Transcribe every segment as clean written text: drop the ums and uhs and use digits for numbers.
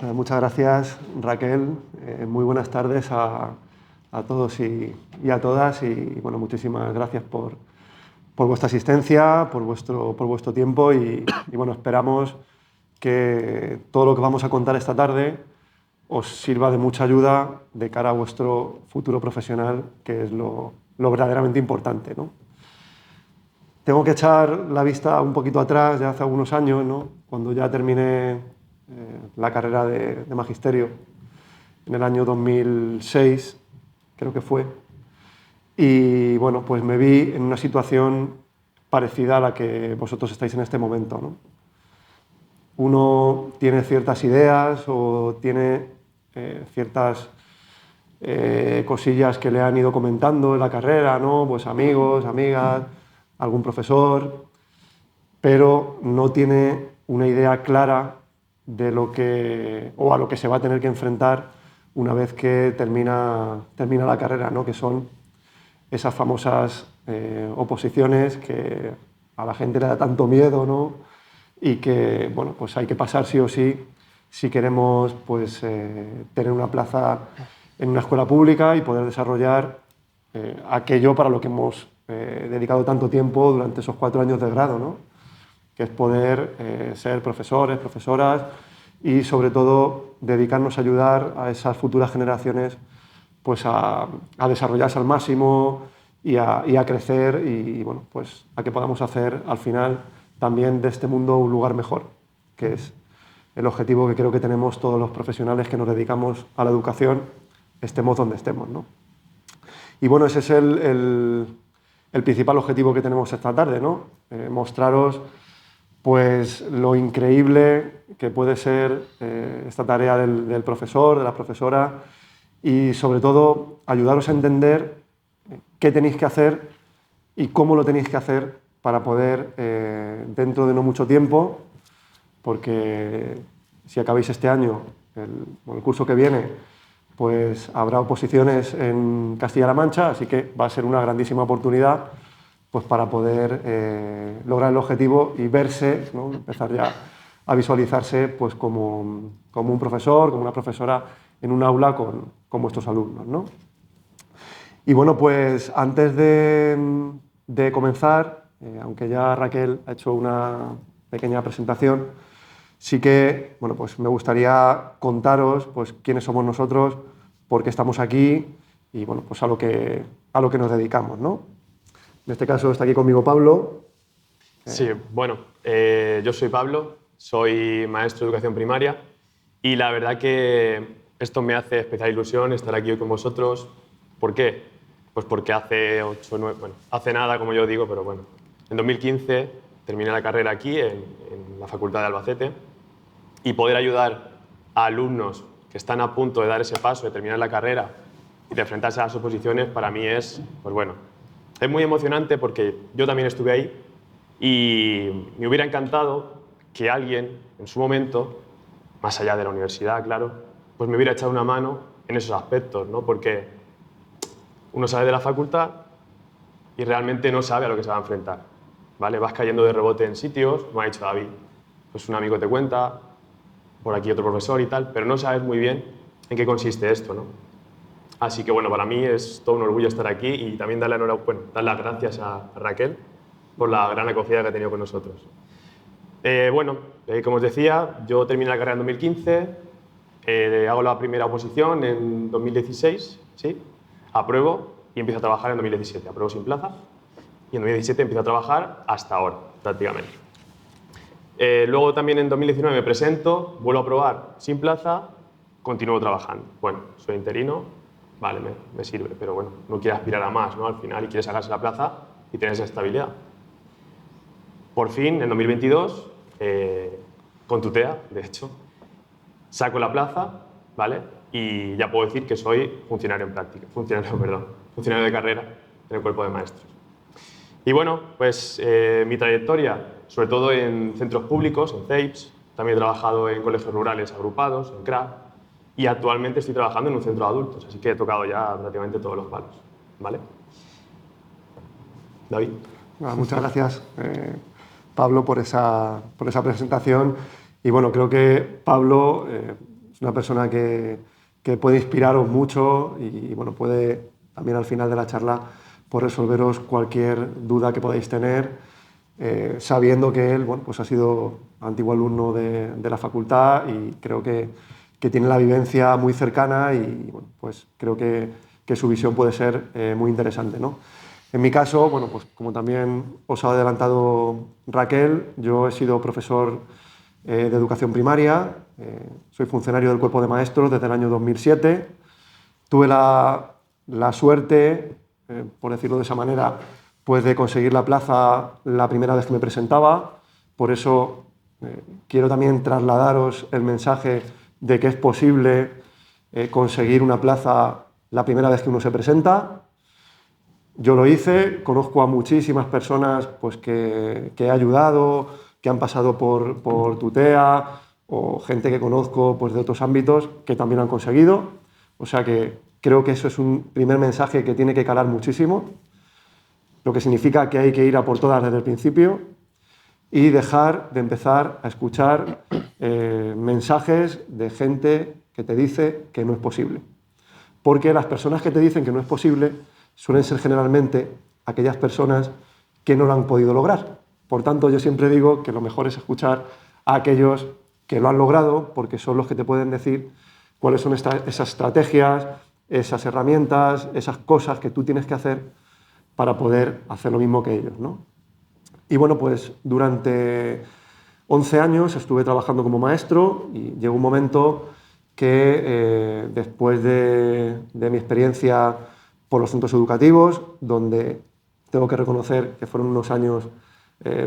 Muchas gracias, Raquel. Muy buenas tardes a todos y a todas. Y bueno, muchísimas gracias por vuestra asistencia, por vuestro tiempo. Y bueno, esperamos que todo lo que vamos a contar esta tarde os sirva de mucha ayuda de cara a vuestro futuro profesional, que es lo verdaderamente importante, ¿no? Tengo que echar la vista un poquito atrás, ya hace algunos años, ¿no? Cuando ya terminé la carrera de magisterio, en el año 2006, creo que fue. Y bueno, pues me vi en una situación parecida a la que vosotros estáis en este momento, ¿no? Uno tiene ciertas ideas o tiene ciertas cosillas que le han ido comentando en la carrera, ¿no? Pues amigos, amigas, algún profesor, pero no tiene una idea clara de lo que, o a lo que se va a tener que enfrentar una vez que termina la carrera, ¿no? Que son esas famosas oposiciones que a la gente le da tanto miedo, ¿no? Y que, bueno, pues hay que pasar sí o sí si queremos, pues, tener una plaza en una escuela pública y poder desarrollar aquello para lo que hemos dedicado tanto tiempo durante esos 4 años de grado, ¿no? Que es poder ser profesores, profesoras y, sobre todo, dedicarnos a ayudar a esas futuras generaciones, pues, a desarrollarse al máximo y a crecer y, bueno, pues, a que podamos hacer, al final, también de este mundo un lugar mejor, que es el objetivo que creo que tenemos todos los profesionales que nos dedicamos a la educación, estemos donde estemos, ¿no? Y bueno, ese es el principal objetivo que tenemos esta tarde, ¿no? Mostraros, pues, lo increíble que puede ser esta tarea del profesor, de la profesora, y sobre todo ayudaros a entender qué tenéis que hacer y cómo lo tenéis que hacer para poder, dentro de no mucho tiempo, porque si acabáis este año, el curso que viene, pues habrá oposiciones en Castilla-La Mancha, así que va a ser una grandísima oportunidad, pues, para poder lograr el objetivo y verse, ¿no? Empezar ya a visualizarse, pues, como un profesor, como una profesora en un aula con vuestros alumnos, ¿no? Y bueno, pues antes de comenzar, aunque ya Raquel ha hecho una pequeña presentación, sí que, bueno, pues me gustaría contaros, pues, quiénes somos nosotros, por qué estamos aquí y, bueno, pues a lo que nos dedicamos, ¿no? En este caso está aquí conmigo Pablo. Sí, bueno, yo soy Pablo, soy maestro de educación primaria y la verdad que esto me hace especial ilusión estar aquí hoy con vosotros. ¿Por qué? Pues porque hace 8 o 9, bueno, hace nada, como yo digo, pero bueno, en 2015 terminé la carrera aquí en la Facultad de Albacete y poder ayudar a alumnos que están a punto de dar ese paso, de terminar la carrera y de enfrentarse a las oposiciones, para mí es, pues bueno, es muy emocionante porque yo también estuve ahí y me hubiera encantado que alguien, en su momento, más allá de la universidad, claro, pues me hubiera echado una mano en esos aspectos, ¿no? Porque uno sale de la facultad y realmente no sabe a lo que se va a enfrentar, ¿vale? Vas cayendo de rebote en sitios, como ha dicho David, pues un amigo te cuenta, por aquí otro profesor y tal, pero no sabes muy bien en qué consiste esto, ¿no? Así que, bueno, para mí es todo un orgullo estar aquí y también dar las gracias a Raquel por la gran acogida que ha tenido con nosotros. Como os decía, yo terminé la carrera en 2015, hago la primera oposición en 2016, ¿sí? Apruebo y empiezo a trabajar en 2017. Apruebo sin plaza y en 2017 empiezo a trabajar hasta ahora, prácticamente. Luego también en 2019 me presento, vuelvo a aprobar sin plaza, continúo trabajando. Bueno, soy interino, vale, me sirve, pero bueno, no quiere aspirar a más, ¿no? Al final, y quiere sacarse la plaza y tener esa estabilidad. Por fin, en 2022, con TUTEA, de hecho, saco la plaza, ¿vale? Y ya puedo decir que soy funcionario en práctica, funcionario de carrera en el cuerpo de maestros. Y bueno, pues mi trayectoria, sobre todo en centros públicos, en CEIPS, también he trabajado en colegios rurales agrupados, en CRA, y actualmente estoy trabajando en un centro de adultos, así que he tocado ya prácticamente todos los palos, ¿vale? David. Muchas gracias, Pablo, por esa presentación. Y bueno, creo que Pablo, Es una persona que puede inspiraros mucho y bueno, puede también al final de la charla por resolveros cualquier duda que podáis tener, sabiendo que él bueno, pues ha sido antiguo alumno de la facultad y creo que tiene la vivencia muy cercana y bueno, pues creo que su visión puede ser muy interesante, ¿no? En mi caso, bueno, pues como también os ha adelantado Raquel, yo he sido profesor de educación primaria, soy funcionario del cuerpo de maestros desde el año 2007. Tuve la suerte, por decirlo de esa manera, pues de conseguir la plaza la primera vez que me presentaba. Por eso quiero también trasladaros el mensaje de que es posible conseguir una plaza la primera vez que uno se presenta. Yo lo hice, conozco a muchísimas personas pues, que he ayudado, que han pasado por Tutea, o gente que conozco pues, de otros ámbitos que también han conseguido. O sea que creo que eso es un primer mensaje que tiene que calar muchísimo, lo que significa que hay que ir a por todas desde el principio y dejar de empezar a escuchar mensajes de gente que te dice que no es posible. Porque las personas que te dicen que no es posible suelen ser generalmente aquellas personas que no lo han podido lograr. Por tanto, yo siempre digo que lo mejor es escuchar a aquellos que lo han logrado, porque son los que te pueden decir cuáles son esas estrategias, esas herramientas, esas cosas que tú tienes que hacer para poder hacer lo mismo que ellos, ¿no? Y bueno, pues durante 11 años estuve trabajando como maestro y llegó un momento que después de mi experiencia por los centros educativos, donde tengo que reconocer que fueron unos años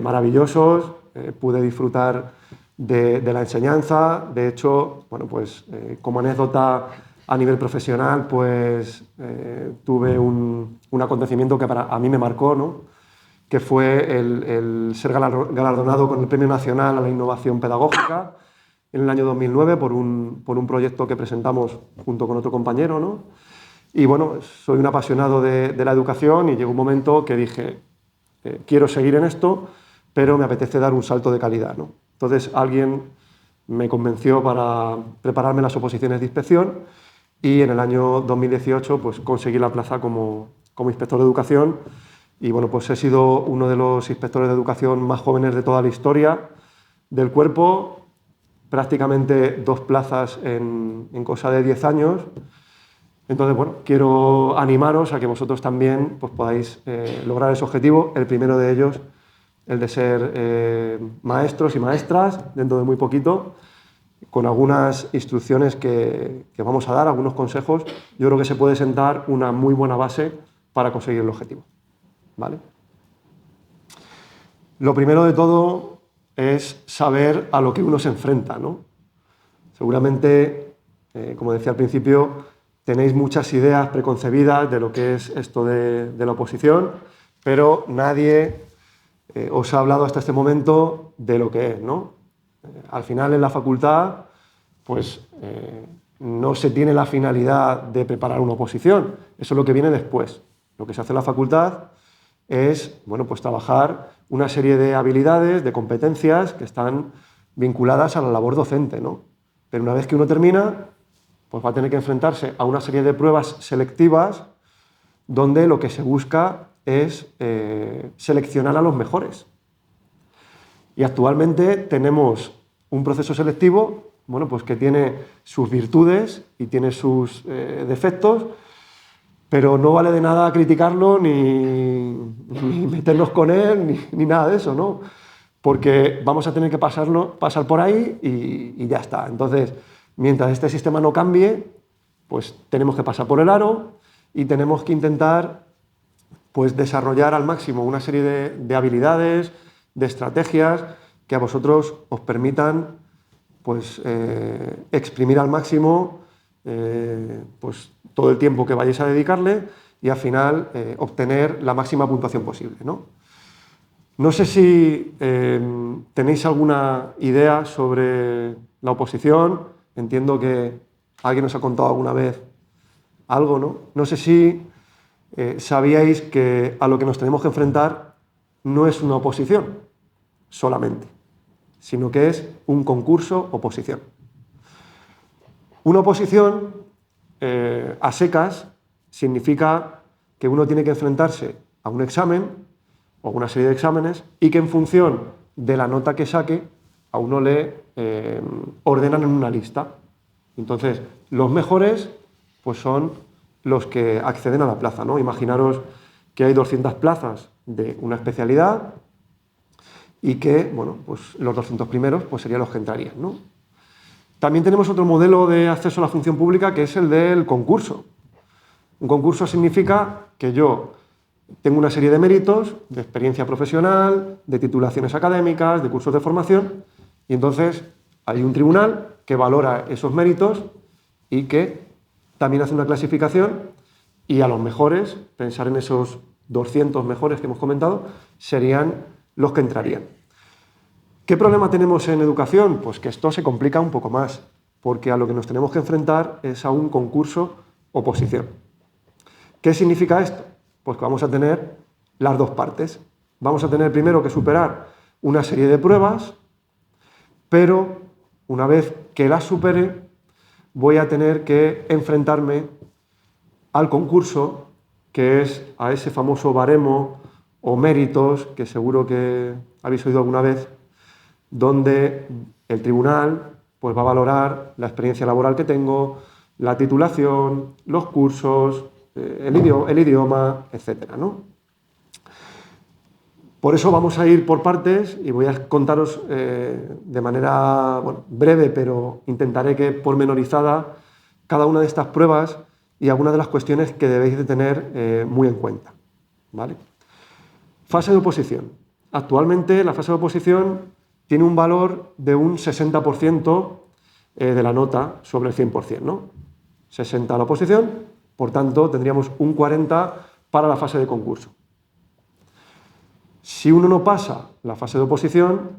maravillosos, pude disfrutar de la enseñanza. De hecho, bueno, pues, como anécdota a nivel profesional, pues, tuve un acontecimiento que a mí me marcó, ¿no? Que fue el ser galardonado con el Premio Nacional a la Innovación Pedagógica en el año 2009 por un proyecto que presentamos junto con otro compañero, ¿no? Y bueno, soy un apasionado de la educación y llegó un momento que dije, quiero seguir en esto, pero me apetece dar un salto de calidad, ¿no? Entonces alguien me convenció para prepararme las oposiciones de inspección y en el año 2018 pues, conseguí la plaza como inspector de educación y bueno, pues he sido uno de los inspectores de educación más jóvenes de toda la historia del cuerpo, prácticamente 2 plazas en cosa de 10 años. Entonces, bueno, quiero animaros a que vosotros también pues, podáis lograr ese objetivo. El primero de ellos, el de ser maestros y maestras dentro de muy poquito, con algunas instrucciones que vamos a dar, algunos consejos. Yo creo que se puede sentar una muy buena base para conseguir el objetivo, ¿vale? Lo primero de todo es saber a lo que uno se enfrenta, ¿no? Seguramente, como decía al principio, tenéis muchas ideas preconcebidas de lo que es esto de la oposición, pero nadie os ha hablado hasta este momento de lo que es, ¿no? Al final en la facultad, pues no se tiene la finalidad de preparar una oposición, eso es lo que viene después. Lo que se hace en la facultad es, bueno, pues trabajar una serie de habilidades, de competencias que están vinculadas a la labor docente, ¿no? Pero una vez que uno termina, pues va a tener que enfrentarse a una serie de pruebas selectivas donde lo que se busca es seleccionar a los mejores. Y actualmente tenemos un proceso selectivo, bueno, pues que tiene sus virtudes y tiene sus defectos, pero no vale de nada criticarlo ni meternos con él ni nada de eso, ¿no? Porque vamos a tener que pasar por ahí y ya está. Entonces, mientras este sistema no cambie, pues tenemos que pasar por el aro y tenemos que intentar pues, desarrollar al máximo una serie de habilidades, de estrategias que a vosotros os permitan pues, exprimir al máximo pues, todo el tiempo que vayáis a dedicarle y al final obtener la máxima puntuación posible, ¿no? No sé si tenéis alguna idea sobre la oposición. Entiendo que alguien os ha contado alguna vez algo, ¿no? No sé si sabíais que a lo que nos tenemos que enfrentar no es una oposición solamente, sino que es un concurso oposición. Una oposición a secas significa que uno tiene que enfrentarse a un examen o una serie de exámenes y que en función de la nota que saque a uno le ordenan en una lista. Entonces, los mejores pues son los que acceden a la plaza, ¿no? Imaginaros que hay 200 plazas de una especialidad y que, bueno, pues los 200 primeros pues serían los que entrarían, ¿no? También tenemos otro modelo de acceso a la función pública que es el del concurso. Un concurso significa que yo tengo una serie de méritos, de experiencia profesional, de titulaciones académicas, de cursos de formación, y entonces hay un tribunal que valora esos méritos y que también hace una clasificación, y a los mejores, pensar en esos 200 mejores que hemos comentado, serían los que entrarían. ¿Qué problema tenemos en educación? Pues que esto se complica un poco más, porque a lo que nos tenemos que enfrentar es a un concurso oposición. ¿Qué significa esto? Pues que vamos a tener las dos partes. Vamos a tener primero que superar una serie de pruebas, pero una vez que las supere, voy a tener que enfrentarme al concurso, que es a ese famoso baremo o méritos, que seguro que habéis oído alguna vez, donde el tribunal pues, va a valorar la experiencia laboral que tengo, la titulación, los cursos, el idioma, etc., ¿no? Por eso vamos a ir por partes y voy a contaros de manera breve, pero intentaré que pormenorizada, cada una de estas pruebas y algunas de las cuestiones que debéis de tener muy en cuenta, ¿vale? Fase de oposición. Actualmente la fase de oposición tiene un valor de un 60% de la nota sobre el 100%, ¿no? 60 la oposición, por tanto tendríamos un 40 para la fase de concurso. Si uno no pasa la fase de oposición,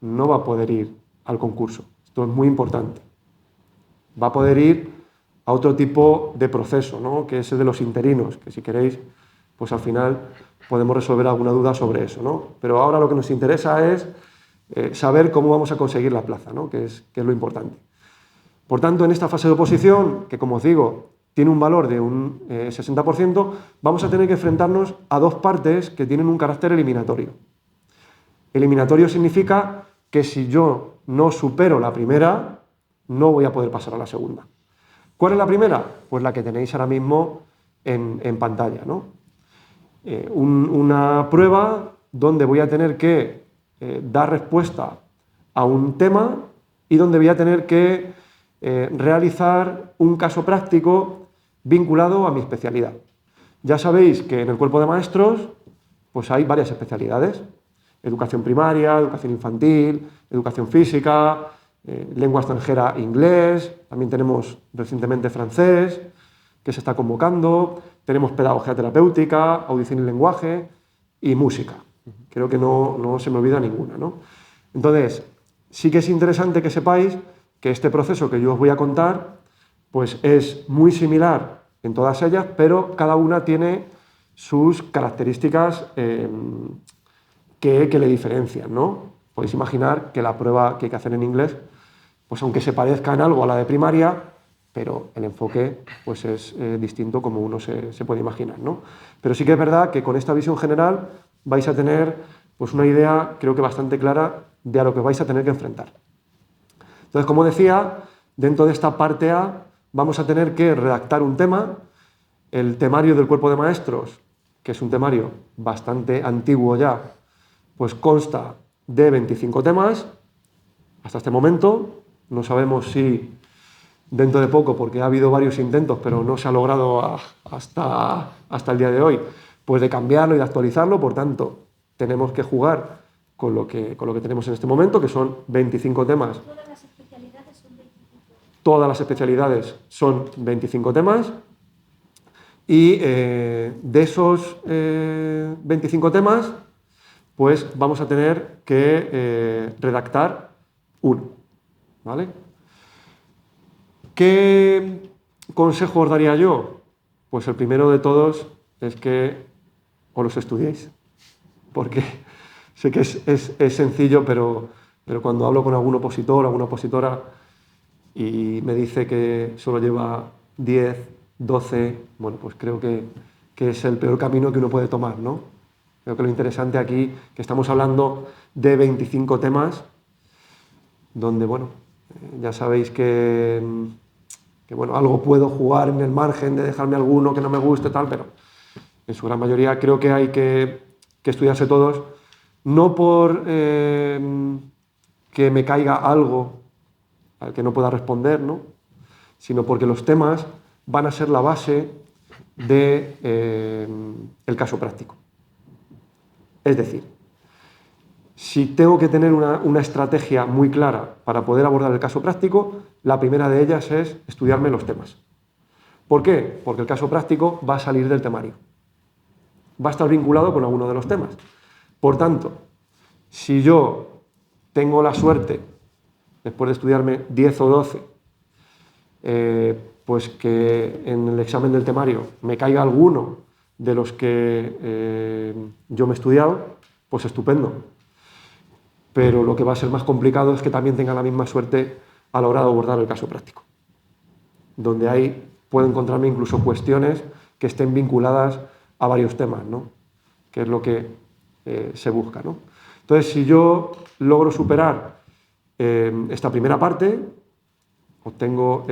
no va a poder ir al concurso. Esto es muy importante. Va a poder ir a otro tipo de proceso, ¿no? Que es el de los interinos, que si queréis, pues al final podemos resolver alguna duda sobre eso, ¿no? Pero ahora lo que nos interesa es saber cómo vamos a conseguir la plaza, ¿no? que es lo importante. Por tanto, en esta fase de oposición, que como os digo, tiene un valor de un 60%, vamos a tener que enfrentarnos a dos partes que tienen un carácter eliminatorio. Eliminatorio significa que si yo no supero la primera, no voy a poder pasar a la segunda. ¿Cuál es la primera? Pues la que tenéis ahora mismo en pantalla, ¿no? Una prueba donde voy a tener que dar respuesta a un tema y donde voy a tener que realizar un caso práctico vinculado a mi especialidad. Ya sabéis que en el cuerpo de maestros pues hay varias especialidades: educación primaria, educación infantil, educación física, lengua extranjera inglés, también tenemos recientemente francés, que se está convocando, tenemos pedagogía terapéutica, audición y lenguaje y música. Creo que no se me olvida ninguna, ¿no? Entonces, sí que es interesante que sepáis que este proceso que yo os voy a contar pues es muy similar en todas ellas, pero cada una tiene sus características que le diferencian, ¿no? Podéis imaginar que la prueba que hay que hacer en inglés, pues aunque se parezca en algo a la de primaria, pero el enfoque pues es distinto como uno se puede imaginar, ¿no? Pero sí que es verdad que con esta visión general vais a tener pues una idea, creo que bastante clara, de a lo que vais a tener que enfrentar. Entonces, como decía, dentro de esta parte A vamos a tener que redactar un tema. El temario del cuerpo de maestros, que es un temario bastante antiguo ya, pues consta de 25 temas. Hasta este momento no sabemos si dentro de poco, porque ha habido varios intentos, pero no se ha logrado hasta el día de hoy, pues de cambiarlo y de actualizarlo. Por tanto, tenemos que jugar con lo que tenemos en este momento, que son 25 temas. Todas las especialidades son 25. Todas las especialidades son 25 temas. Y de esos 25 temas, pues vamos a tener que redactar uno, ¿vale? ¿Qué consejo os daría yo? Pues el primero de todos es que os los estudiéis, porque sé que es sencillo, pero cuando hablo con algún opositor o alguna opositora, y me dice que solo lleva 10, 12, bueno, pues creo que es el peor camino que uno puede tomar, ¿no? Creo que lo interesante aquí, que estamos hablando de 25 temas, donde, bueno, ya sabéis que, bueno, algo puedo jugar en el margen de dejarme alguno que no me guste, tal, pero en su gran mayoría creo que hay que estudiarse todos, no por que me caiga algo al que no pueda responder, ¿no? Sino porque los temas van a ser la base del el caso práctico. Es decir, si tengo que tener una estrategia muy clara para poder abordar el caso práctico, la primera de ellas es estudiarme los temas. ¿Por qué? Porque el caso práctico va a salir del temario. Va a estar vinculado con alguno de los temas. Por tanto, si yo tengo la suerte, después de estudiarme 10 o 12, pues que en el examen del temario me caiga alguno de los que yo me he estudiado, pues estupendo. Pero lo que va a ser más complicado es que también tenga la misma suerte a la hora de abordar el caso práctico, donde ahí puedo encontrarme incluso cuestiones que estén vinculadas a varios temas, ¿no? Que es lo que se busca, ¿no? Entonces, si yo logro superar esta primera parte, obtengo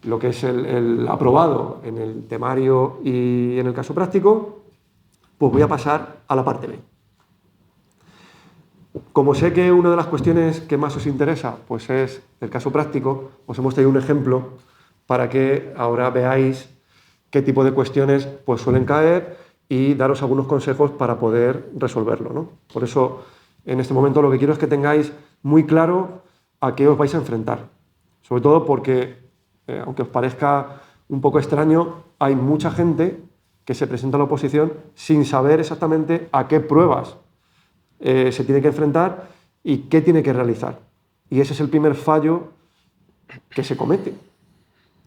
lo que es el aprobado en el temario y en el caso práctico, pues voy a pasar a la parte B. Como sé que una de las cuestiones que más os interesa pues es el caso práctico, os hemos traído un ejemplo para que ahora veáis qué tipo de cuestiones pues suelen caer y daros algunos consejos para poder resolverlo, ¿no? Por eso, en este momento lo que quiero es que tengáis muy claro a qué os vais a enfrentar. Sobre todo porque, aunque os parezca un poco extraño, hay mucha gente que se presenta a la oposición sin saber exactamente a qué pruebas se tiene que enfrentar y qué tiene que realizar. Y ese es el primer fallo que se comete.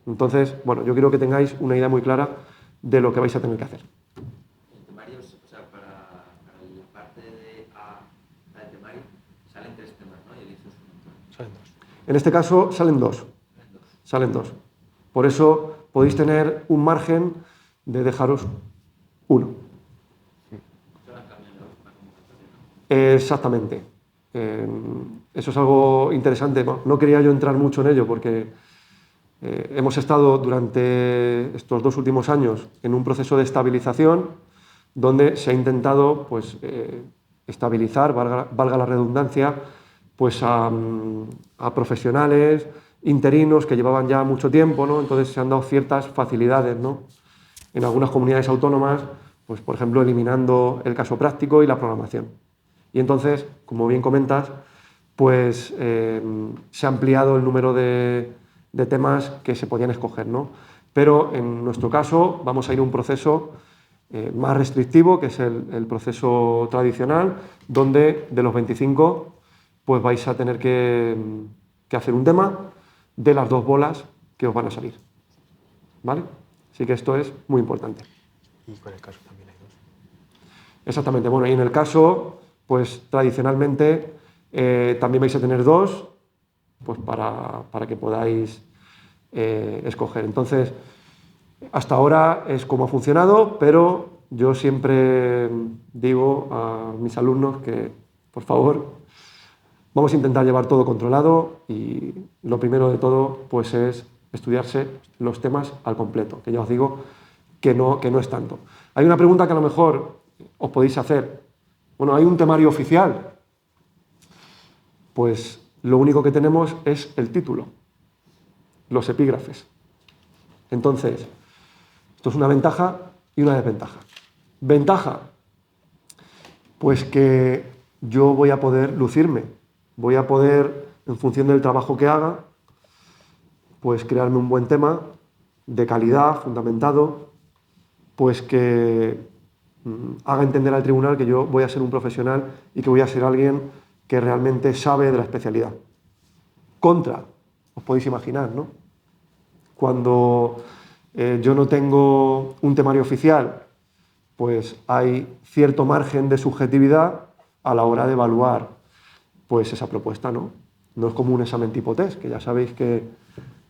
Entonces, bueno, yo quiero que tengáis una idea muy clara de lo que vais a tener que hacer. El temario, o sea, para la parte de A, la del temario, salen 3 temas, ¿no? Y eliges uno. Salen 2. En este caso salen dos. Salen dos. Por eso podéis tener un margen de dejaros uno. Exactamente. Eso es algo interesante. Bueno, no quería yo entrar mucho en ello porque hemos estado durante estos 2 últimos años en un proceso de estabilización donde se ha intentado pues, estabilizar, valga la redundancia, pues a profesionales interinos que llevaban ya mucho tiempo, ¿no? Entonces se han dado ciertas facilidades, ¿no? En algunas comunidades autónomas, pues, por ejemplo, eliminando el caso práctico y la programación. Y entonces, como bien comentas, pues se ha ampliado el número de temas que se podían escoger, ¿no? Pero en nuestro caso vamos a ir a un proceso más restrictivo, que es el proceso tradicional, donde de los 25 pues vais a tener que hacer un tema de las 2 bolas que os van a salir. ¿Vale? Así que esto es muy importante. Y con el caso también hay 2. Exactamente. Bueno, y en el caso, pues tradicionalmente también vais a tener 2, pues para que podáis escoger. Entonces, hasta ahora es como ha funcionado, pero yo siempre digo a mis alumnos que, por favor, vamos a intentar llevar todo controlado y lo primero de todo pues es estudiarse los temas al completo, que ya os digo que no es tanto. Hay una pregunta que a lo mejor os podéis hacer. Bueno, ¿hay un temario oficial? Pues lo único que tenemos es el título, los epígrafes. Entonces, esto es una ventaja y una desventaja. Ventaja, pues que yo voy a poder lucirme, voy a poder, en función del trabajo que haga, pues crearme un buen tema de calidad, fundamentado, pues que haga entender al tribunal que yo voy a ser un profesional y que voy a ser alguien que realmente sabe de la especialidad. Contra, os podéis imaginar, ¿no? Cuando yo no tengo un temario oficial, pues hay cierto margen de subjetividad a la hora de evaluar pues esa propuesta, ¿no? No es como un examen tipo test, que ya sabéis que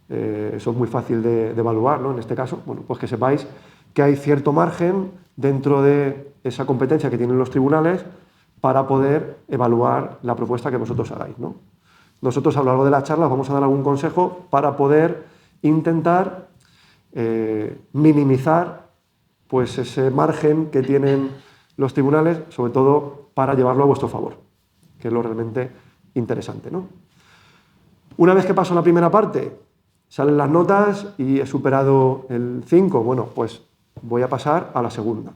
eso es muy fácil de evaluar, ¿no? En este caso, bueno, pues que sepáis que hay cierto margen dentro de esa competencia que tienen los tribunales para poder evaluar la propuesta que vosotros hagáis, ¿no? Nosotros a lo largo de la charla os vamos a dar algún consejo para poder intentar minimizar pues, ese margen que tienen los tribunales, sobre todo para llevarlo a vuestro favor, que es lo realmente interesante, ¿no? Una vez que paso la primera parte, salen las notas y he superado el 5, bueno, pues voy a pasar a la segunda,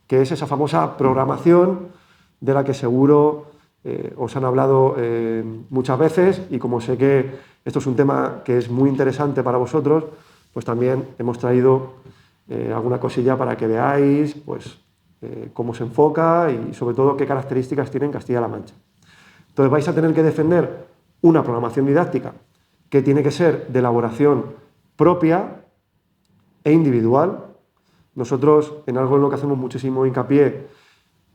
que es esa famosa programación de la que seguro os han hablado muchas veces, y como sé que esto es un tema que es muy interesante para vosotros, pues también hemos traído alguna cosilla para que veáis pues, cómo se enfoca y sobre todo qué características tiene en Castilla-La Mancha. Entonces vais a tener que defender una programación didáctica que tiene que ser de elaboración propia e individual. Nosotros en algo en lo que hacemos muchísimo hincapié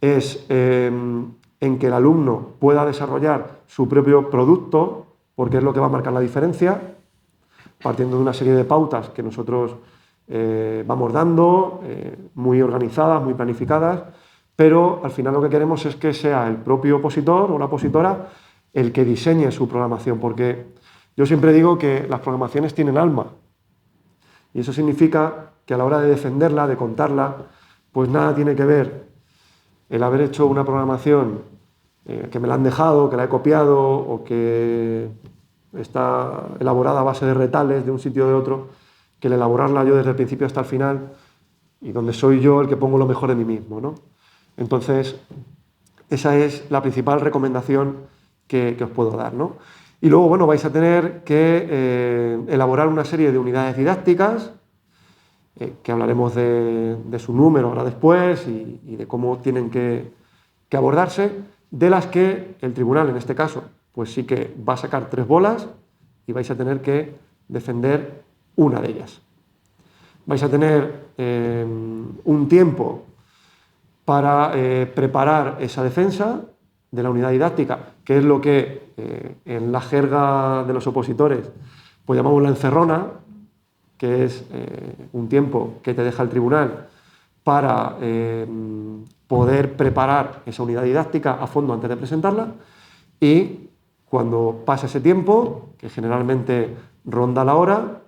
es en que el alumno pueda desarrollar su propio producto, porque es lo que va a marcar la diferencia, partiendo de una serie de pautas que nosotros vamos dando, muy organizadas, muy planificadas, pero al final lo que queremos es que sea el propio opositor o la opositora el que diseñe su programación, porque yo siempre digo que las programaciones tienen alma, y eso significa que a la hora de defenderla, de contarla, pues nada tiene que ver el haber hecho una programación que me la han dejado, que la he copiado o que está elaborada a base de retales de un sitio o de otro, que el elaborarla yo desde el principio hasta el final y donde soy yo el que pongo lo mejor de mí mismo, ¿no? Entonces, esa es la principal recomendación que os puedo dar, ¿no? Y luego, bueno, vais a tener que elaborar una serie de unidades didácticas, que hablaremos de su número ahora después y de cómo tienen que abordarse, de las que el tribunal, en este caso, pues sí que va a sacar 3 bolas y vais a tener que defender una de ellas. Vais a tener un tiempo para preparar esa defensa de la unidad didáctica, que es lo que en la jerga de los opositores pues llamamos la encerrona, que es un tiempo que te deja el tribunal para poder preparar esa unidad didáctica a fondo antes de presentarla, y cuando pasa ese tiempo, que generalmente ronda la hora,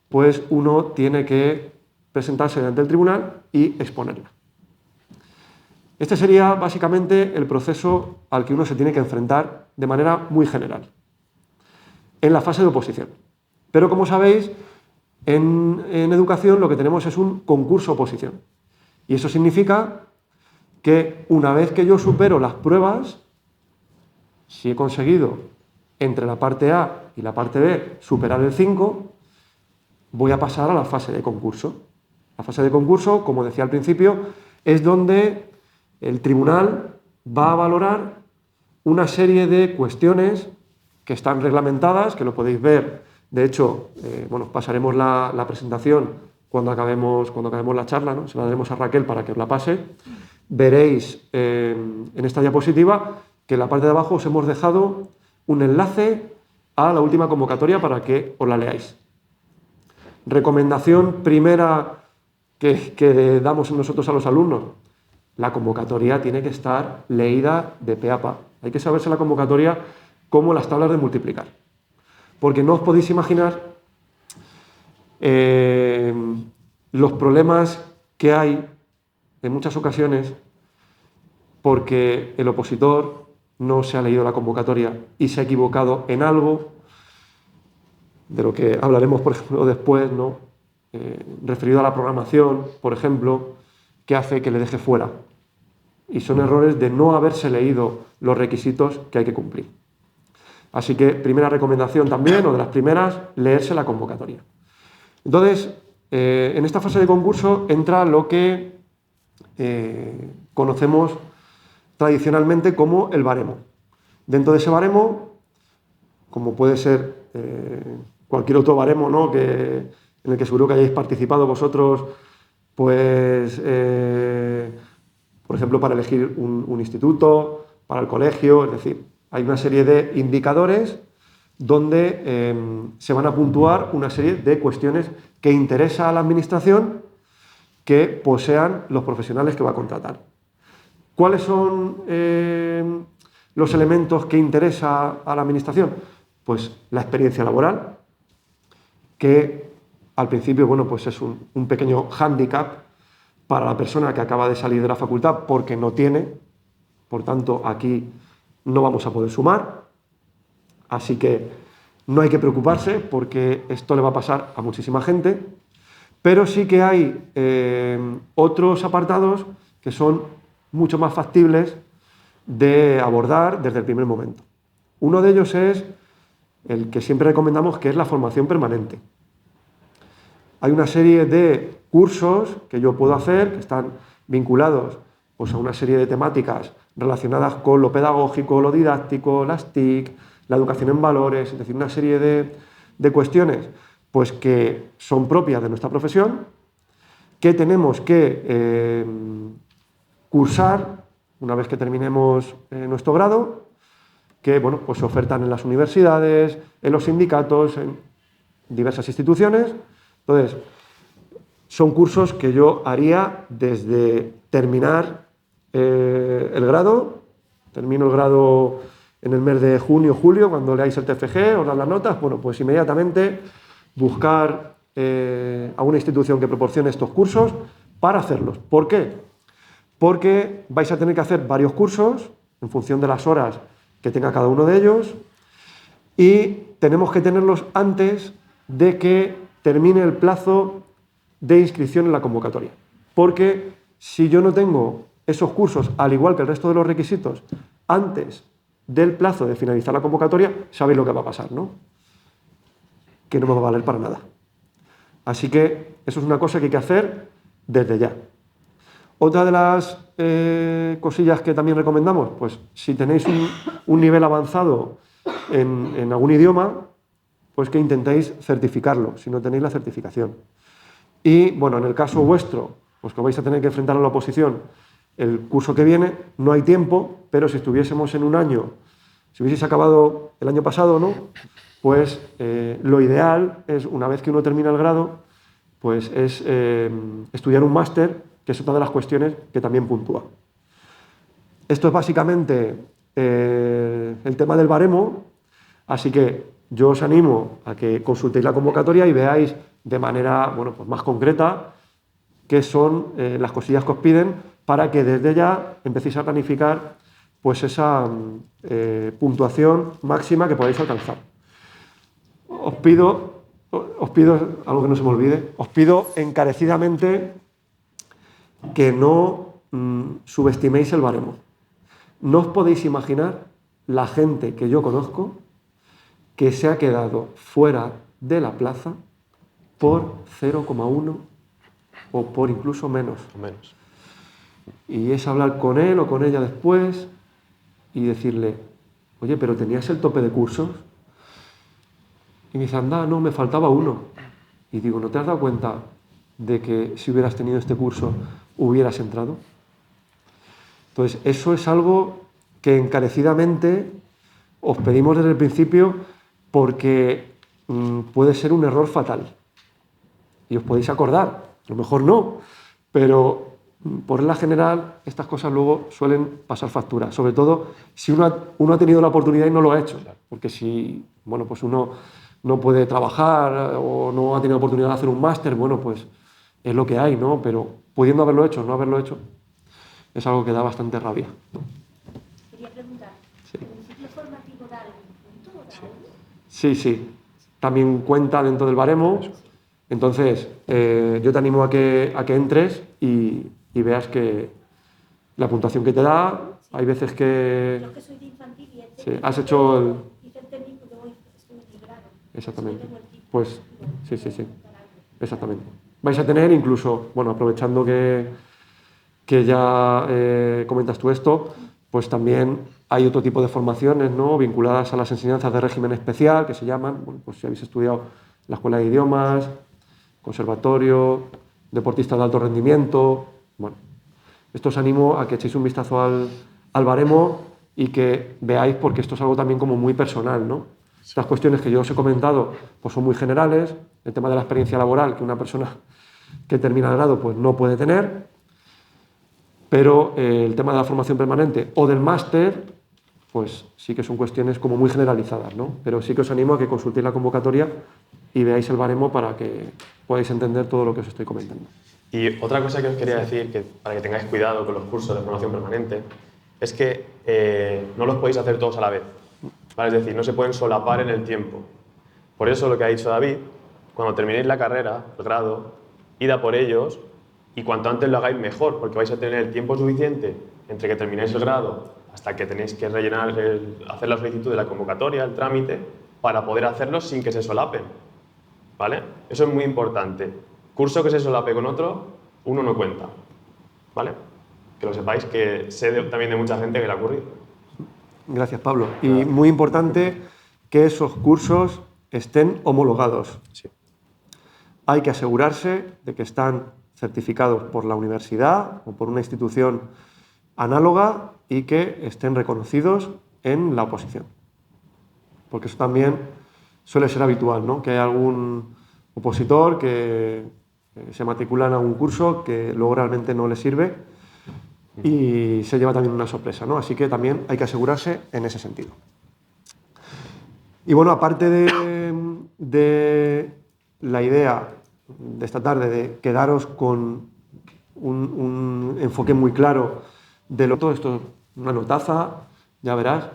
pues uno tiene que presentarse delante del tribunal y exponerla. Este sería básicamente el proceso al que uno se tiene que enfrentar de manera muy general en la fase de oposición. Pero como sabéis, en educación lo que tenemos es un concurso oposición. Y eso significa que una vez que yo supero las pruebas, si he conseguido entre la parte A y la parte B superar el 5, voy a pasar a la fase de concurso. La fase de concurso, como decía al principio, es donde el tribunal va a valorar una serie de cuestiones que están reglamentadas, que lo podéis ver. De hecho, bueno, pasaremos la presentación cuando acabemos la charla, ¿no? Se la daremos a Raquel para que os la pase. Veréis en esta diapositiva que en la parte de abajo os hemos dejado un enlace a la última convocatoria para que os la leáis. Recomendación primera que damos nosotros a los alumnos: la convocatoria tiene que estar leída de pe a pa. Hay que saberse la convocatoria como las tablas de multiplicar. Porque no os podéis imaginar los problemas que hay en muchas ocasiones porque el opositor no se ha leído la convocatoria y se ha equivocado en algo, de lo que hablaremos, por ejemplo, después, ¿no? Referido a la programación, por ejemplo, que hace que le deje fuera. Y son errores de no haberse leído los requisitos que hay que cumplir. Así que, primera recomendación también, o de las primeras, leerse la convocatoria. Entonces, en esta fase de concurso entra lo que conocemos tradicionalmente como el baremo. Dentro de ese baremo, como puede ser cualquier otro baremo, ¿no? en el que seguro que hayáis participado vosotros, pues, por ejemplo, para elegir un instituto, para el colegio, es decir, hay una serie de indicadores donde se van a puntuar una serie de cuestiones que interesa a la administración que posean los profesionales que va a contratar. ¿Cuáles son los elementos que interesa a la administración? Pues la experiencia laboral, que al principio, bueno, pues es un pequeño hándicap para la persona que acaba de salir de la facultad porque no tiene, por tanto, aquí no vamos a poder sumar, así que no hay que preocuparse porque esto le va a pasar a muchísima gente, pero sí que hay otros apartados que son mucho más factibles de abordar desde el primer momento. Uno de ellos es el que siempre recomendamos, que es la formación permanente. Hay una serie de cursos que yo puedo hacer que están vinculados pues, a una serie de temáticas relacionadas con lo pedagógico, lo didáctico, las TIC, la educación en valores, es decir, una serie de cuestiones pues, que son propias de nuestra profesión, que tenemos que cursar una vez que terminemos nuestro grado, que bueno, pues se ofertan en las universidades, en los sindicatos, en diversas instituciones. Entonces, son cursos que yo haría desde terminar el grado, termino el grado en el mes de junio, julio, cuando leáis el TFG, os dan las notas, bueno, pues inmediatamente buscar a una institución que proporcione estos cursos para hacerlos. ¿Por qué? Porque vais a tener que hacer varios cursos en función de las horas que tenga cada uno de ellos y tenemos que tenerlos antes de que termine el plazo de inscripción en la convocatoria. Porque si yo no tengo esos cursos, al igual que el resto de los requisitos, antes del plazo de finalizar la convocatoria, sabéis lo que va a pasar, ¿no? Que no me va a valer para nada. Así que eso es una cosa que hay que hacer desde ya. Otra de las cosillas que también recomendamos, pues si tenéis un nivel avanzado en algún idioma, pues que intentéis certificarlo, si no tenéis la certificación. Y, bueno, en el caso vuestro, pues que vais a tener que enfrentar a la oposición el curso que viene, no hay tiempo, pero si estuviésemos en un año, si hubieseis acabado el año pasado, ¿no? Pues lo ideal es, una vez que uno termina el grado, pues es estudiar un máster, que es otra de las cuestiones que también puntúa. Esto es básicamente el tema del baremo, así que yo os animo a que consultéis la convocatoria y veáis de manera bueno, pues más concreta qué son las cosillas que os piden para que desde ya empecéis a planificar pues esa puntuación máxima que podáis alcanzar. Os pido, algo que no se me olvide, os pido encarecidamente que no subestiméis el baremo. No os podéis imaginar la gente que yo conozco que se ha quedado fuera de la plaza por 0,1 o por incluso menos. Menos. Y es hablar con él o con ella después y decirle, oye, pero ¿tenías el tope de cursos? Y me dice, anda, no, me faltaba uno. Y digo, ¿no te has dado cuenta de que si hubieras tenido este curso hubieras entrado? Entonces, eso es algo que encarecidamente os pedimos desde el principio porque puede ser un error fatal. Y os podéis acordar, a lo mejor no, pero por regla general estas cosas luego suelen pasar factura, sobre todo si uno ha tenido la oportunidad y no lo ha hecho, porque si bueno, pues uno no puede trabajar o no ha tenido la oportunidad de hacer un máster, bueno, pues es lo que hay, ¿no? Pero pudiendo haberlo hecho o no haberlo hecho, es algo que da bastante rabia. Quería preguntar, Sí. ¿el ciclo formativo da algún punto o da algo? Sí, sí, también cuenta dentro del baremo. Entonces, yo te animo a que entres y veas que la puntuación que te da, hay veces que... Yo que soy de infantil y Sí, has hecho el... hice el técnico, luego estuve en el grado. Exactamente. Tengo el título. Pues, Bueno, sí, sí, sí. preguntar algo. Exactamente. Vais a tener incluso, bueno, aprovechando que ya comentas tú esto, pues también hay otro tipo de formaciones, ¿no? Vinculadas a las enseñanzas de régimen especial, que se llaman, bueno, pues si habéis estudiado la escuela de idiomas, conservatorio, deportistas de alto rendimiento, bueno, esto os animo a que echéis un vistazo al baremo y que veáis, porque esto es algo también como muy personal, ¿no? Estas cuestiones que yo os he comentado pues son muy generales. El tema de la experiencia laboral, que una persona que termina el grado pues no puede tener, pero el tema de la formación permanente o del máster, pues sí que son cuestiones como muy generalizadas, ¿no? Pero sí que os animo a que consultéis la convocatoria y veáis el baremo para que podáis entender todo lo que os estoy comentando. Y otra cosa que os quería decir, que para que tengáis cuidado con los cursos de formación permanente, es que no los podéis hacer todos a la vez, ¿vale? Es decir, no se pueden solapar en el tiempo. Por eso lo que ha dicho David, cuando terminéis la carrera, el grado, id a por ellos y cuanto antes lo hagáis mejor, porque vais a tener el tiempo suficiente entre que terminéis el grado hasta que tenéis que rellenar, hacer la solicitud de la convocatoria, el trámite, para poder hacerlo sin que se solapen, ¿vale? Eso es muy importante. Curso que se solape con otro, uno no cuenta, ¿vale? Que lo sepáis, que sé también de mucha gente que le ha ocurrido. Gracias, Pablo. Y muy importante que esos cursos estén homologados. Sí. Hay que asegurarse de que están certificados por la universidad o por una institución análoga y que estén reconocidos en la oposición. Porque eso también suele ser habitual, ¿no? Que hay algún opositor que se matricula en algún curso que luego realmente no le sirve y se lleva también una sorpresa, ¿no? Así que también hay que asegurarse en ese sentido. Y bueno, aparte de la idea de esta tarde de quedaros con un enfoque muy claro de todo esto, una notaza, ya verás,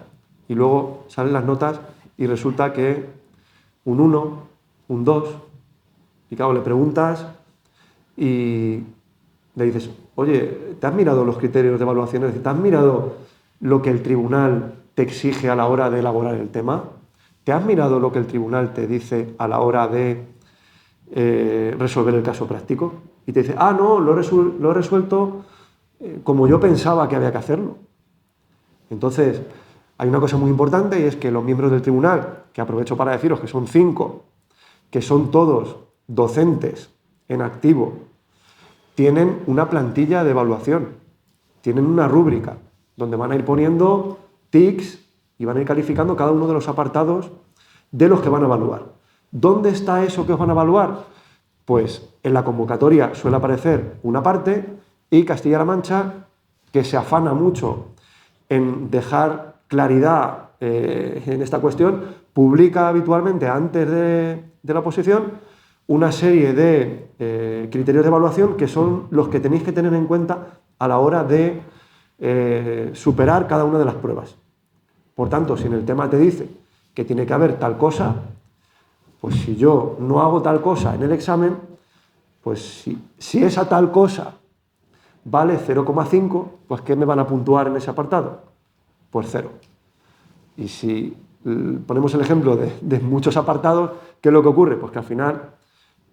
y luego salen las notas y resulta que un 1, un 2, y claro, le preguntas y le dices, oye, ¿te has mirado los criterios de evaluación? Es decir, ¿te has mirado lo que el tribunal te exige a la hora de elaborar el tema? ¿Te has mirado lo que el tribunal te dice a la hora de resolver el caso práctico? Y te dice, no, lo he resuelto como yo pensaba que había que hacerlo. Entonces, hay una cosa muy importante y es que los miembros del tribunal, que aprovecho para deciros que son 5, que son todos docentes en activo, tienen una plantilla de evaluación, tienen una rúbrica donde van a ir poniendo tics y van a ir calificando cada uno de los apartados de los que van a evaluar. ¿Dónde está eso que os van a evaluar? Pues en la convocatoria suele aparecer una parte y Castilla-La Mancha, que se afana mucho en dejar claridad en esta cuestión, publica habitualmente antes de la oposición una serie de criterios de evaluación que son los que tenéis que tener en cuenta a la hora de superar cada una de las pruebas. Por tanto, si en el tema te dice que tiene que haber tal cosa, pues si yo no hago tal cosa en el examen, pues si esa tal cosa vale 0,5, pues ¿qué me van a puntuar en ese apartado? Pues 0. Y si ponemos el ejemplo de muchos apartados, ¿qué es lo que ocurre? Pues que al final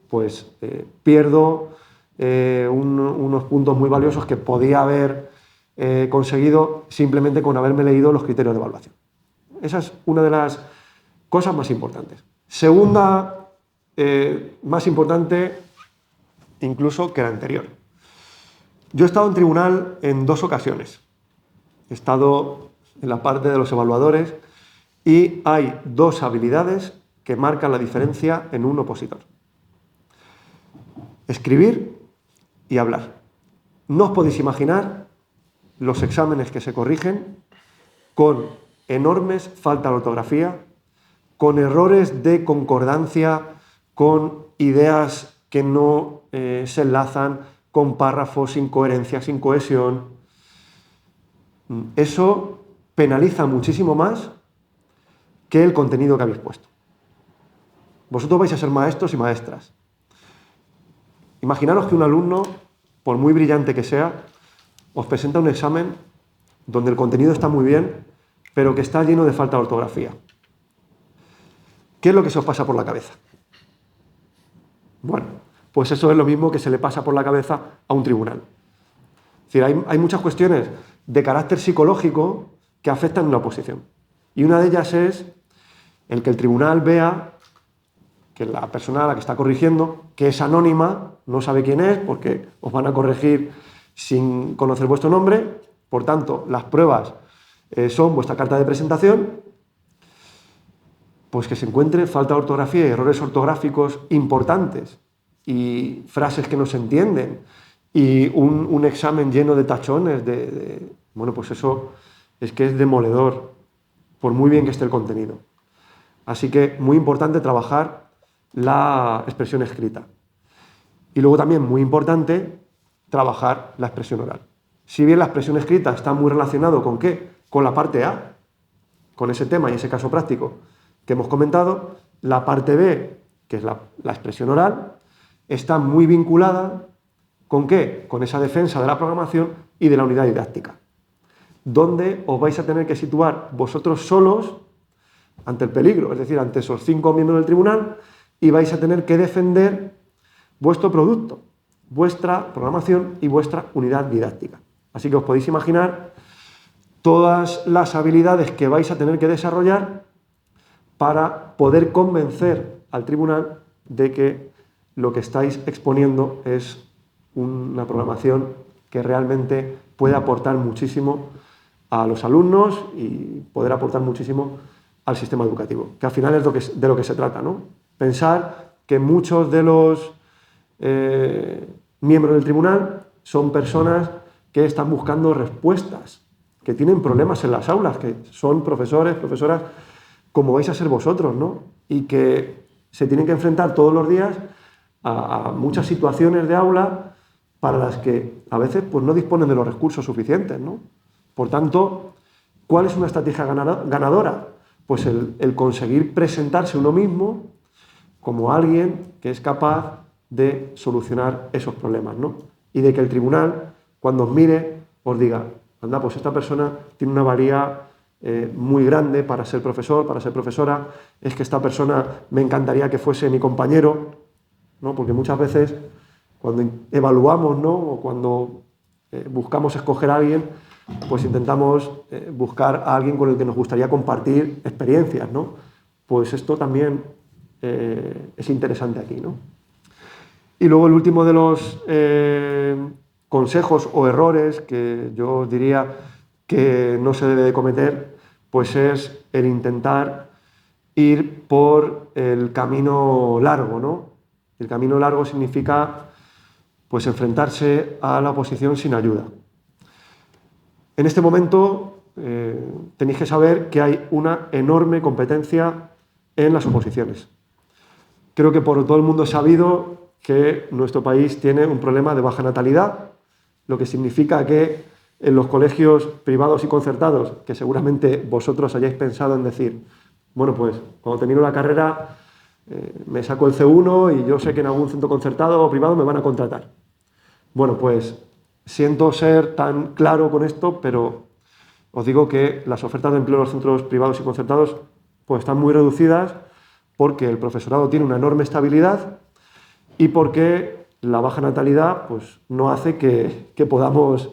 pues, pierdo unos puntos muy valiosos que podía haber conseguido simplemente con haberme leído los criterios de evaluación. Esa es una de las cosas más importantes. Segunda, más importante incluso que la anterior. Yo he estado en tribunal en 2 ocasiones. He estado en la parte de los evaluadores y hay 2 habilidades que marcan la diferencia en un opositor. Escribir y hablar. No os podéis imaginar los exámenes que se corrigen con enormes faltas de ortografía, con errores de concordancia, con ideas que no se enlazan, con párrafos sin coherencia, sin cohesión. Eso penaliza muchísimo más que el contenido que habéis puesto. Vosotros vais a ser maestros y maestras. Imaginaros que un alumno, por muy brillante que sea, os presenta un examen donde el contenido está muy bien, pero que está lleno de falta de ortografía. ¿Qué es lo que se os pasa por la cabeza? Bueno, pues eso es lo mismo que se le pasa por la cabeza a un tribunal. Es decir, hay muchas cuestiones de carácter psicológico que afectan a la oposición. Y una de ellas es el que el tribunal vea que la persona a la que está corrigiendo, que es anónima, no sabe quién es, porque os van a corregir sin conocer vuestro nombre. Por tanto, las pruebas son vuestra carta de presentación. pues que se encuentre falta de ortografía y errores ortográficos importantes y frases que no se entienden y un examen lleno de tachones, bueno, pues eso es que es demoledor, por muy bien que esté el contenido. Así que muy importante trabajar la expresión escrita. Y luego también muy importante trabajar la expresión oral. Si bien la expresión escrita está muy relacionado ¿con qué? Con la parte A, con ese tema y ese caso práctico que hemos comentado, la parte B, que es la expresión oral, está muy vinculada ¿con qué? Con esa defensa de la programación y de la unidad didáctica, donde os vais a tener que situar vosotros solos ante el peligro, es decir, ante esos 5 miembros del tribunal, y vais a tener que defender vuestro producto, vuestra programación y vuestra unidad didáctica. Así que os podéis imaginar todas las habilidades que vais a tener que desarrollar para poder convencer al tribunal de que lo que estáis exponiendo es una programación que realmente puede aportar muchísimo a los alumnos y poder aportar muchísimo al sistema educativo, que al final es de lo que se trata, ¿no? Pensar que muchos de los miembros del tribunal son personas que están buscando respuestas, que tienen problemas en las aulas, que son profesores, profesoras, como vais a ser vosotros, ¿no? Y que se tienen que enfrentar todos los días a muchas situaciones de aula para las que a veces pues, no disponen de los recursos suficientes, ¿no? Por tanto, ¿cuál es una estrategia ganadora? Pues el conseguir presentarse uno mismo como alguien que es capaz de solucionar esos problemas, ¿no? Y de que el tribunal, cuando os mire, os diga, anda, pues esta persona tiene una valía muy grande para ser profesor, para ser profesora, es que esta persona me encantaría que fuese mi compañero, ¿no? Porque muchas veces cuando evaluamos, ¿no? O cuando buscamos escoger a alguien, pues intentamos buscar a alguien con el que nos gustaría compartir experiencias, ¿no? Pues esto también es interesante aquí, ¿no? Y luego el último de los consejos o errores que yo os diría que no se debe de cometer, pues es el intentar ir por el camino largo, ¿no? El camino largo significa pues enfrentarse a la oposición sin ayuda. En este momento tenéis que saber que hay una enorme competencia en las oposiciones. Creo que por todo el mundo es sabido que nuestro país tiene un problema de baja natalidad, lo que significa que en los colegios privados y concertados, que seguramente vosotros hayáis pensado en decir, bueno, pues cuando termino la carrera me saco el C1 y yo sé que en algún centro concertado o privado me van a contratar. Bueno, pues siento ser tan claro con esto, pero os digo que las ofertas de empleo en los centros privados y concertados pues están muy reducidas porque el profesorado tiene una enorme estabilidad y porque la baja natalidad pues, no hace que podamos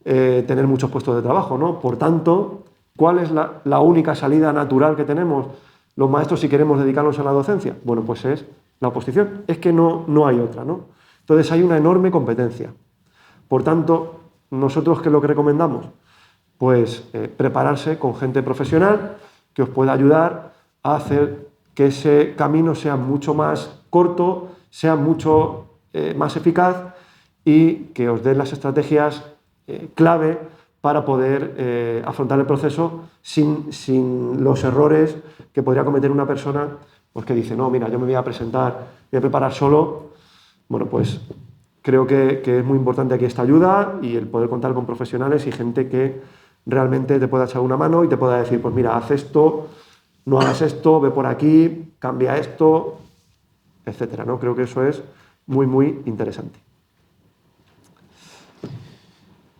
tener muchos puestos de trabajo, ¿no? Por tanto, ¿cuál es la única salida natural que tenemos los maestros si queremos dedicarnos a la docencia? Bueno, pues es la oposición. Es que no hay otra, ¿no? Entonces hay una enorme competencia. Por tanto, ¿nosotros qué es lo que recomendamos? Pues prepararse con gente profesional que os pueda ayudar a hacer que ese camino sea mucho más corto, sea mucho más eficaz y que os dé las estrategias clave para poder afrontar el proceso sin los errores que podría cometer una persona pues, que dice, no, mira, yo me voy a presentar, voy a preparar solo. Bueno, pues creo que es muy importante aquí esta ayuda y el poder contar con profesionales y gente que realmente te pueda echar una mano y te pueda decir, pues mira, haz esto, no hagas esto, ve por aquí, cambia esto, etcétera, ¿no? Creo que eso es muy, muy interesante.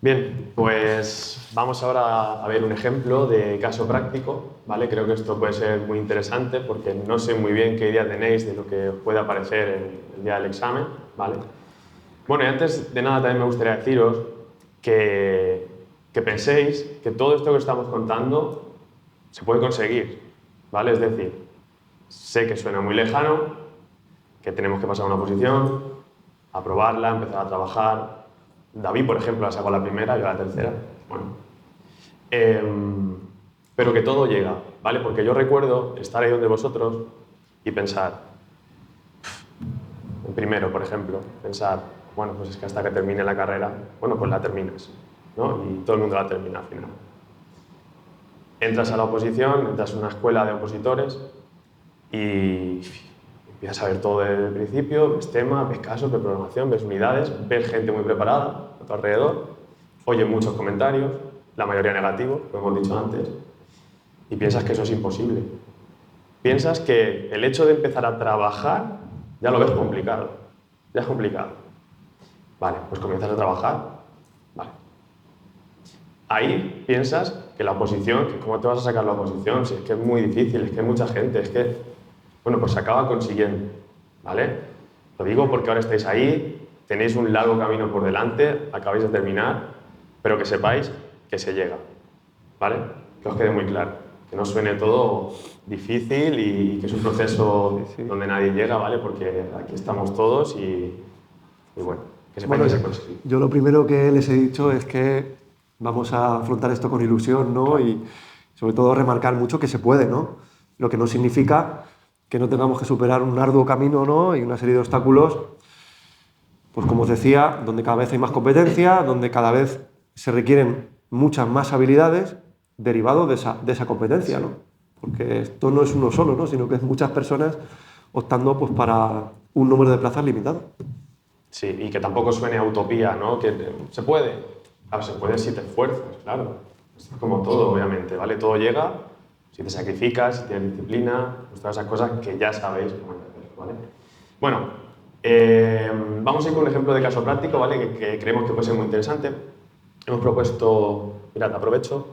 Bien, pues vamos ahora a ver un ejemplo de caso práctico, ¿vale? Creo que esto puede ser muy interesante porque no sé muy bien qué idea tenéis de lo que os puede aparecer el día del examen, ¿vale? Bueno, y antes de nada también me gustaría deciros que penséis que todo esto que estamos contando se puede conseguir, ¿vale? Es decir, sé que suena muy lejano, que tenemos que pasar a una oposición, aprobarla, empezar a trabajar. David, por ejemplo, la sacó la primera, yo la tercera. Bueno. Pero que todo llega, ¿vale? Porque yo recuerdo estar ahí donde vosotros y pensar, en primero, por ejemplo, pensar, bueno, pues es que hasta que termine la carrera, bueno, pues la terminas, ¿no? Y todo el mundo la termina al final. Entras a la oposición, entras a una escuela de opositores y empiezas a ver todo desde el principio, ves temas, ves casos, ves programación, ves unidades, ves gente muy preparada a tu alrededor, oyes muchos comentarios, la mayoría negativos, como hemos dicho antes, y piensas que eso es imposible. Piensas que el hecho de empezar a trabajar ya lo ves complicado, ya es complicado. Vale, pues comienzas a trabajar, vale. Ahí piensas que la oposición, que cómo te vas a sacar la oposición, si es que es muy difícil, es que hay mucha gente, es que, bueno, pues se acaba consiguiendo, ¿vale? Lo digo porque ahora estáis ahí, tenéis un largo camino por delante, acabáis de terminar, pero que sepáis que se llega, ¿vale? Que os quede muy claro, que no suene todo difícil y que es un proceso donde nadie llega, ¿vale? Porque aquí estamos todos y bueno, que sepáis Bueno, que se consigue. yo lo primero que les he dicho es que vamos a afrontar esto con ilusión, ¿no? Claro. Y sobre todo remarcar mucho que se puede, ¿no? Lo que no significa que no tengamos que superar un arduo camino, ¿no? Y una serie de obstáculos, pues como os decía, donde cada vez hay más competencia, donde cada vez se requieren muchas más habilidades derivado de esa competencia, ¿no? Porque esto no es uno solo, ¿no? Sino que es muchas personas optando pues, para un número de plazas limitado. Sí, y que tampoco suene a utopía, ¿no? Que se puede. A ver, se puede si te esfuerzas, claro. Esto es como todo, obviamente, ¿vale? Todo llega si te sacrificas, si tienes disciplina, pues todas esas cosas que ya sabéis cómo hacer, ¿vale? Bueno, vamos a ir con un ejemplo de caso práctico, ¿vale? Que creemos que puede ser muy interesante. Hemos propuesto, mirad, aprovecho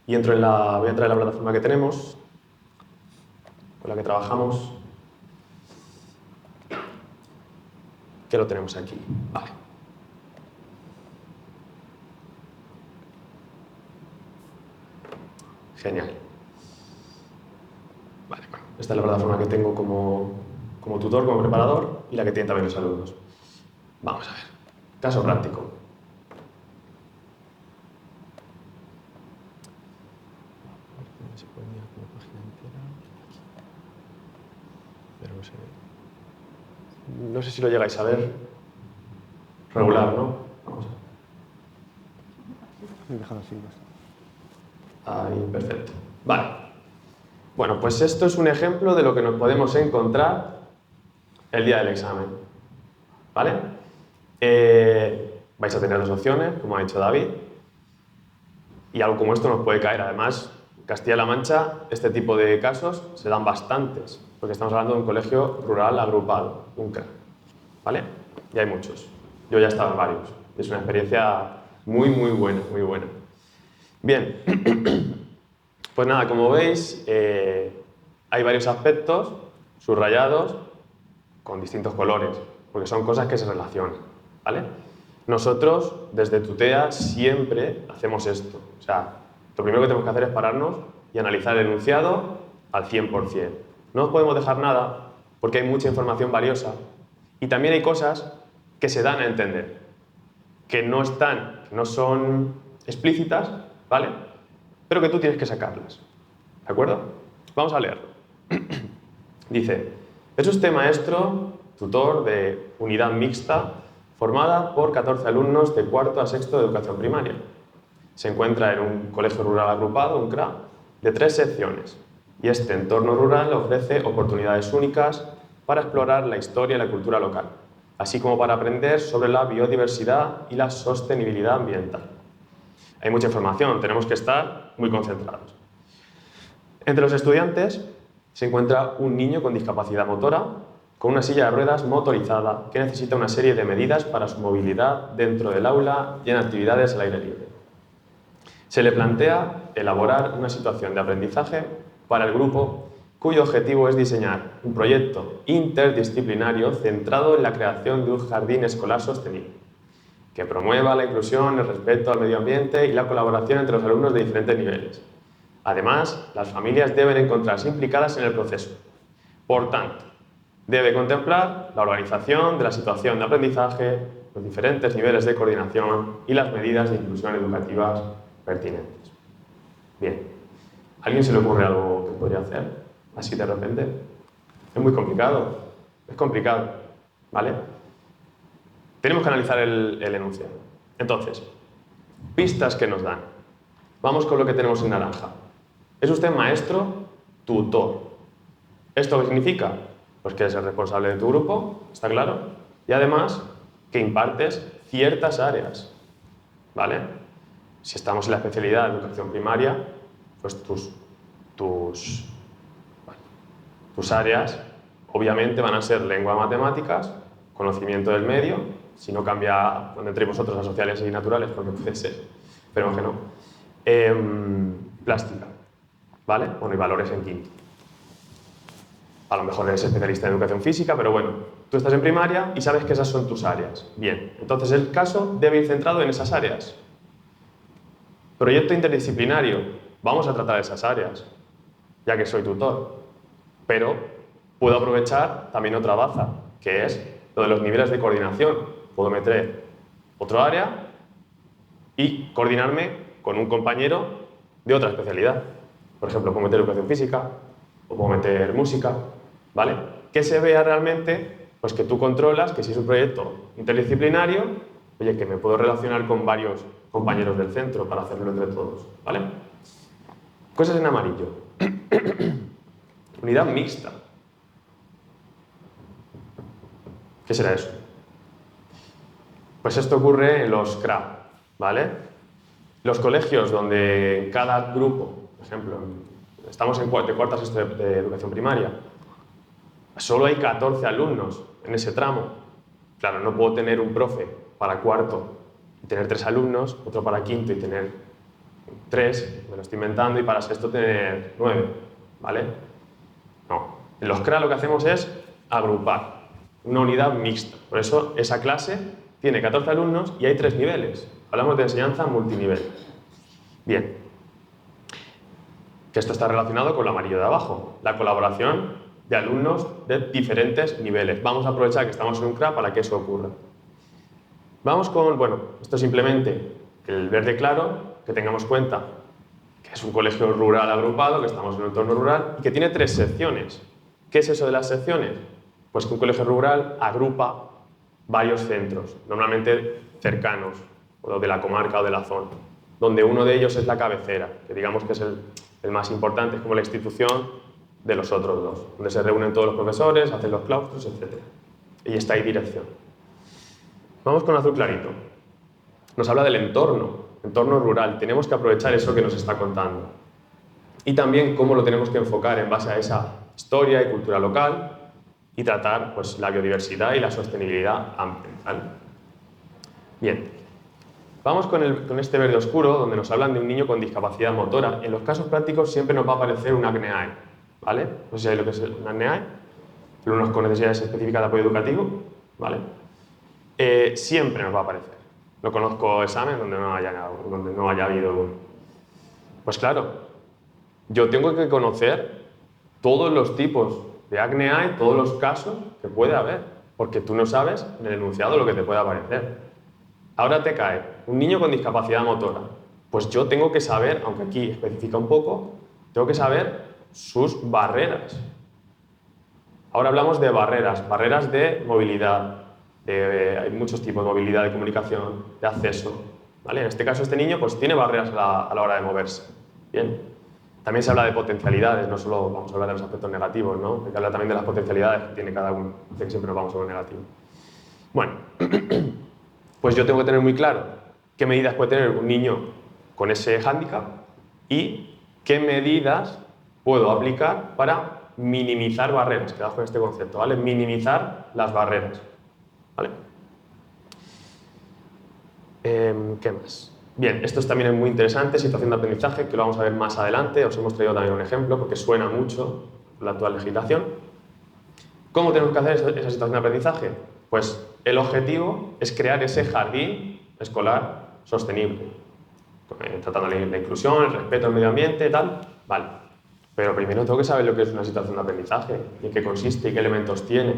y voy a entrar en la plataforma que tenemos, con la que trabajamos, que lo tenemos aquí, vale. Genial. Vale, bueno, esta es la plataforma que tengo como tutor, como preparador y la que tienen también los alumnos. Vamos a ver. Caso práctico. No sé si lo llegáis a ver. Regular, ¿no? Vamos a ver. Ahí, perfecto. Vale. Bueno, pues esto es un ejemplo de lo que nos podemos encontrar el día del examen. ¿Vale? Vais a tener dos opciones, como ha dicho David, y algo como esto nos puede caer. Además, en Castilla-La Mancha, este tipo de casos se dan bastantes, porque estamos hablando de un colegio rural agrupado, un CRA. ¿Vale? Y hay muchos. Yo ya he estado en varios. Es una experiencia muy, muy buena, muy buena. Bien. Pues nada, como veis, hay varios aspectos subrayados con distintos colores, porque son cosas que se relacionan, ¿vale? Nosotros, desde Tutea, siempre hacemos esto. O sea, lo primero que tenemos que hacer es pararnos y analizar el enunciado al 100%. No os podemos dejar nada, porque hay mucha información valiosa, y también hay cosas que se dan a entender, que no son explícitas, ¿vale? Pero que tú tienes que sacarlas, ¿de acuerdo? Vamos a leerlo. Dice, es usted maestro, tutor de unidad mixta, formada por 14 alumnos de cuarto a sexto de educación primaria. Se encuentra en un colegio rural agrupado, un CRA, de 3 secciones, y este entorno rural ofrece oportunidades únicas para explorar la historia y la cultura local, así como para aprender sobre la biodiversidad y la sostenibilidad ambiental. Hay mucha información, tenemos que estar muy concentrados. Entre los estudiantes se encuentra un niño con discapacidad motora, con una silla de ruedas motorizada que necesita una serie de medidas para su movilidad dentro del aula y en actividades al aire libre. Se le plantea elaborar una situación de aprendizaje para el grupo cuyo objetivo es diseñar un proyecto interdisciplinario centrado en la creación de un jardín escolar sostenible, que promueva la inclusión, el respeto al medio ambiente y la colaboración entre los alumnos de diferentes niveles. Además, las familias deben encontrarse implicadas en el proceso. Por tanto, debe contemplar la organización de la situación de aprendizaje, los diferentes niveles de coordinación y las medidas de inclusión educativas pertinentes. Bien, ¿a alguien se le ocurre algo podría hacer, así de repente. Es muy complicado, es complicado, ¿vale? Tenemos que analizar el enunciado. Entonces, pistas que nos dan. Vamos con lo que tenemos en naranja. ¿Es usted maestro, tutor? ¿Esto qué significa? Pues que eres el responsable de tu grupo, ¿está claro? Y además, que impartes ciertas áreas, ¿vale? Si estamos en la especialidad de educación primaria, pues tus áreas obviamente van a ser lengua, matemáticas, conocimiento del medio, si no cambia cuando entréis vosotros a sociales y naturales, porque puede ser, pero que no. Plástica, ¿vale? Bueno, y valores en quinto. A lo mejor eres especialista en educación física, pero bueno, tú estás en primaria y sabes que esas son tus áreas. Bien, entonces el caso debe ir centrado en esas áreas. Proyecto interdisciplinario, vamos a tratar esas áreas, ya que soy tutor. Pero puedo aprovechar también otra baza, que es lo de los niveles de coordinación. Puedo meter otro área y coordinarme con un compañero de otra especialidad. Por ejemplo, puedo meter educación física o puedo meter música, ¿vale? Que se vea realmente, pues que tú controlas que si es un proyecto interdisciplinario, oye, que me puedo relacionar con varios compañeros del centro para hacerlo entre todos, ¿vale? Cosas en amarillo. Unidad mixta. ¿Qué será eso? Pues esto ocurre en los CRA, ¿vale? Los colegios donde cada grupo, por ejemplo, estamos en cuarta sexto de educación primaria, solo hay 14 alumnos en ese tramo. Claro, no puedo tener un profe para cuarto y tener 3 alumnos, otro para quinto y tener 3, me lo estoy inventando, y para sexto tener 9, ¿vale? No. En los CRA lo que hacemos es agrupar, una unidad mixta. Por eso esa clase tiene 14 alumnos y hay 3 niveles. Hablamos de enseñanza multinivel. Bien. Que esto está relacionado con lo amarillo de abajo, la colaboración de alumnos de diferentes niveles. Vamos a aprovechar que estamos en un CRA para que eso ocurra. Vamos con, bueno, esto simplemente el verde claro, que tengamos cuenta que es un colegio rural agrupado, que estamos en un entorno rural y que tiene 3 secciones. ¿Qué es eso de las secciones? Pues que un colegio rural agrupa varios centros, normalmente cercanos, o de la comarca o de la zona, donde uno de ellos es la cabecera, que digamos que es el más importante, es como la institución de los otros dos, donde se reúnen todos los profesores, hacen los claustros, etc. Y está ahí dirección. Vamos con azul clarito. Nos habla del entorno rural. Tenemos que aprovechar eso que nos está contando. Y también cómo lo tenemos que enfocar en base a esa historia y cultura local y tratar pues, la biodiversidad y la sostenibilidad ambiental. Bien. Vamos con este verde oscuro, donde nos hablan de un niño con discapacidad motora. En los casos prácticos siempre nos va a aparecer un ACNEAE, ¿vale? No sé si sabéis lo que es un ACNEAE, alumnos con necesidades específicas de apoyo educativo, ¿vale? Siempre nos va a aparecer. No conozco examen donde no haya habido uno. Pues claro, yo tengo que conocer todos los tipos de ACNEAE, todos los casos que puede haber, porque tú no sabes en el enunciado lo que te puede aparecer. Ahora te cae un niño con discapacidad motora. Pues yo tengo que saber, aunque aquí especifica un poco, tengo que saber sus barreras. Ahora hablamos de barreras de movilidad. Hay muchos tipos de movilidad, de comunicación, de acceso, ¿vale? En este caso este niño pues, tiene barreras a la hora de moverse. Bien. También se habla de potencialidades, no solo vamos a hablar de los aspectos negativos, ¿no? Hay que hablar también de las potencialidades que tiene cada uno. Así que siempre nos vamos a lo negativo. Bueno. Pues yo tengo que tener muy claro qué medidas puede tener un niño con ese hándicap y qué medidas puedo aplicar para minimizar barreras. Quedaos con este concepto, ¿vale? Minimizar las barreras, ¿vale? ¿Qué más? Bien, esto también es muy interesante, situación de aprendizaje, que lo vamos a ver más adelante. Os hemos traído también un ejemplo porque suena mucho la actual legislación. ¿Cómo tenemos que hacer esa situación de aprendizaje? Pues el objetivo es crear ese jardín escolar sostenible, tratando la inclusión, el respeto al medio ambiente, tal, vale. Pero primero tengo que saber lo que es una situación de aprendizaje, y en qué consiste y qué elementos tiene,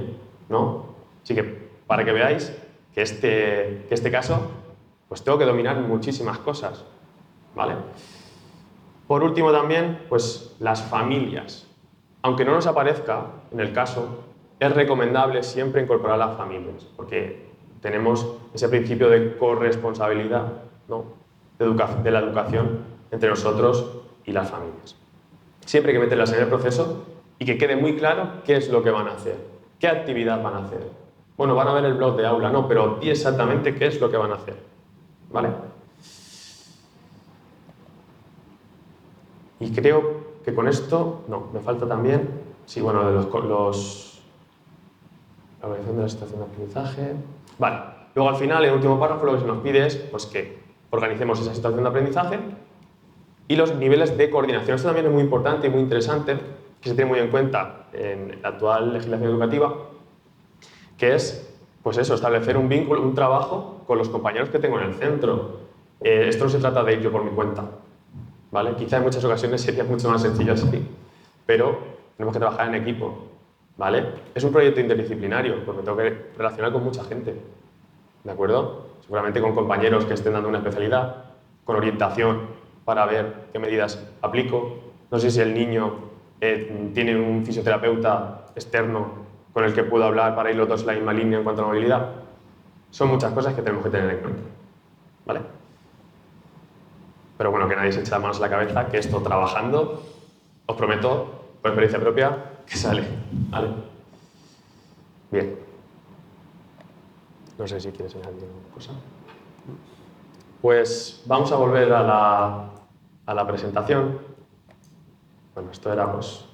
¿no? Así que, para que veáis que este caso, pues tengo que dominar muchísimas cosas, ¿vale? Por último también, pues las familias. Aunque no nos aparezca en el caso, es recomendable siempre incorporar las familias, porque tenemos ese principio de corresponsabilidad, ¿no? de la educación entre nosotros y las familias. Siempre hay que meterlas en el proceso y que quede muy claro qué es lo que van a hacer, qué actividad van a hacer. Bueno, van a ver el blog de aula, no, pero di exactamente qué es lo que van a hacer, ¿vale? Y creo que con esto, no, me falta también, sí, bueno, de la organización de la situación de aprendizaje. Vale, luego al final, en el último párrafo, lo que se nos pide es pues, que organicemos esa situación de aprendizaje y los niveles de coordinación. Esto también es muy importante y muy interesante, que se tiene muy en cuenta en la actual legislación educativa, que es, pues eso, establecer un vínculo, un trabajo con los compañeros que tengo en el centro. Esto no se trata de ir yo por mi cuenta, ¿vale? Quizá en muchas ocasiones sería mucho más sencillo así, pero tenemos que trabajar en equipo, ¿vale? Es un proyecto interdisciplinario, porque me tengo que relacionar con mucha gente, ¿de acuerdo? Seguramente con compañeros que estén dando una especialidad, con orientación para ver qué medidas aplico. No sé si el niño tiene un fisioterapeuta externo con el que puedo hablar para ir los dos en la misma línea en cuanto a movilidad. Son muchas cosas que tenemos que tener en cuenta, ¿vale? Pero bueno, que nadie se eche las manos a la cabeza, que esto trabajando, os prometo, por experiencia propia, que sale, ¿vale? Bien. No sé si quieres añadir alguna cosa. Pues vamos a volver a la presentación. Bueno, esto era pues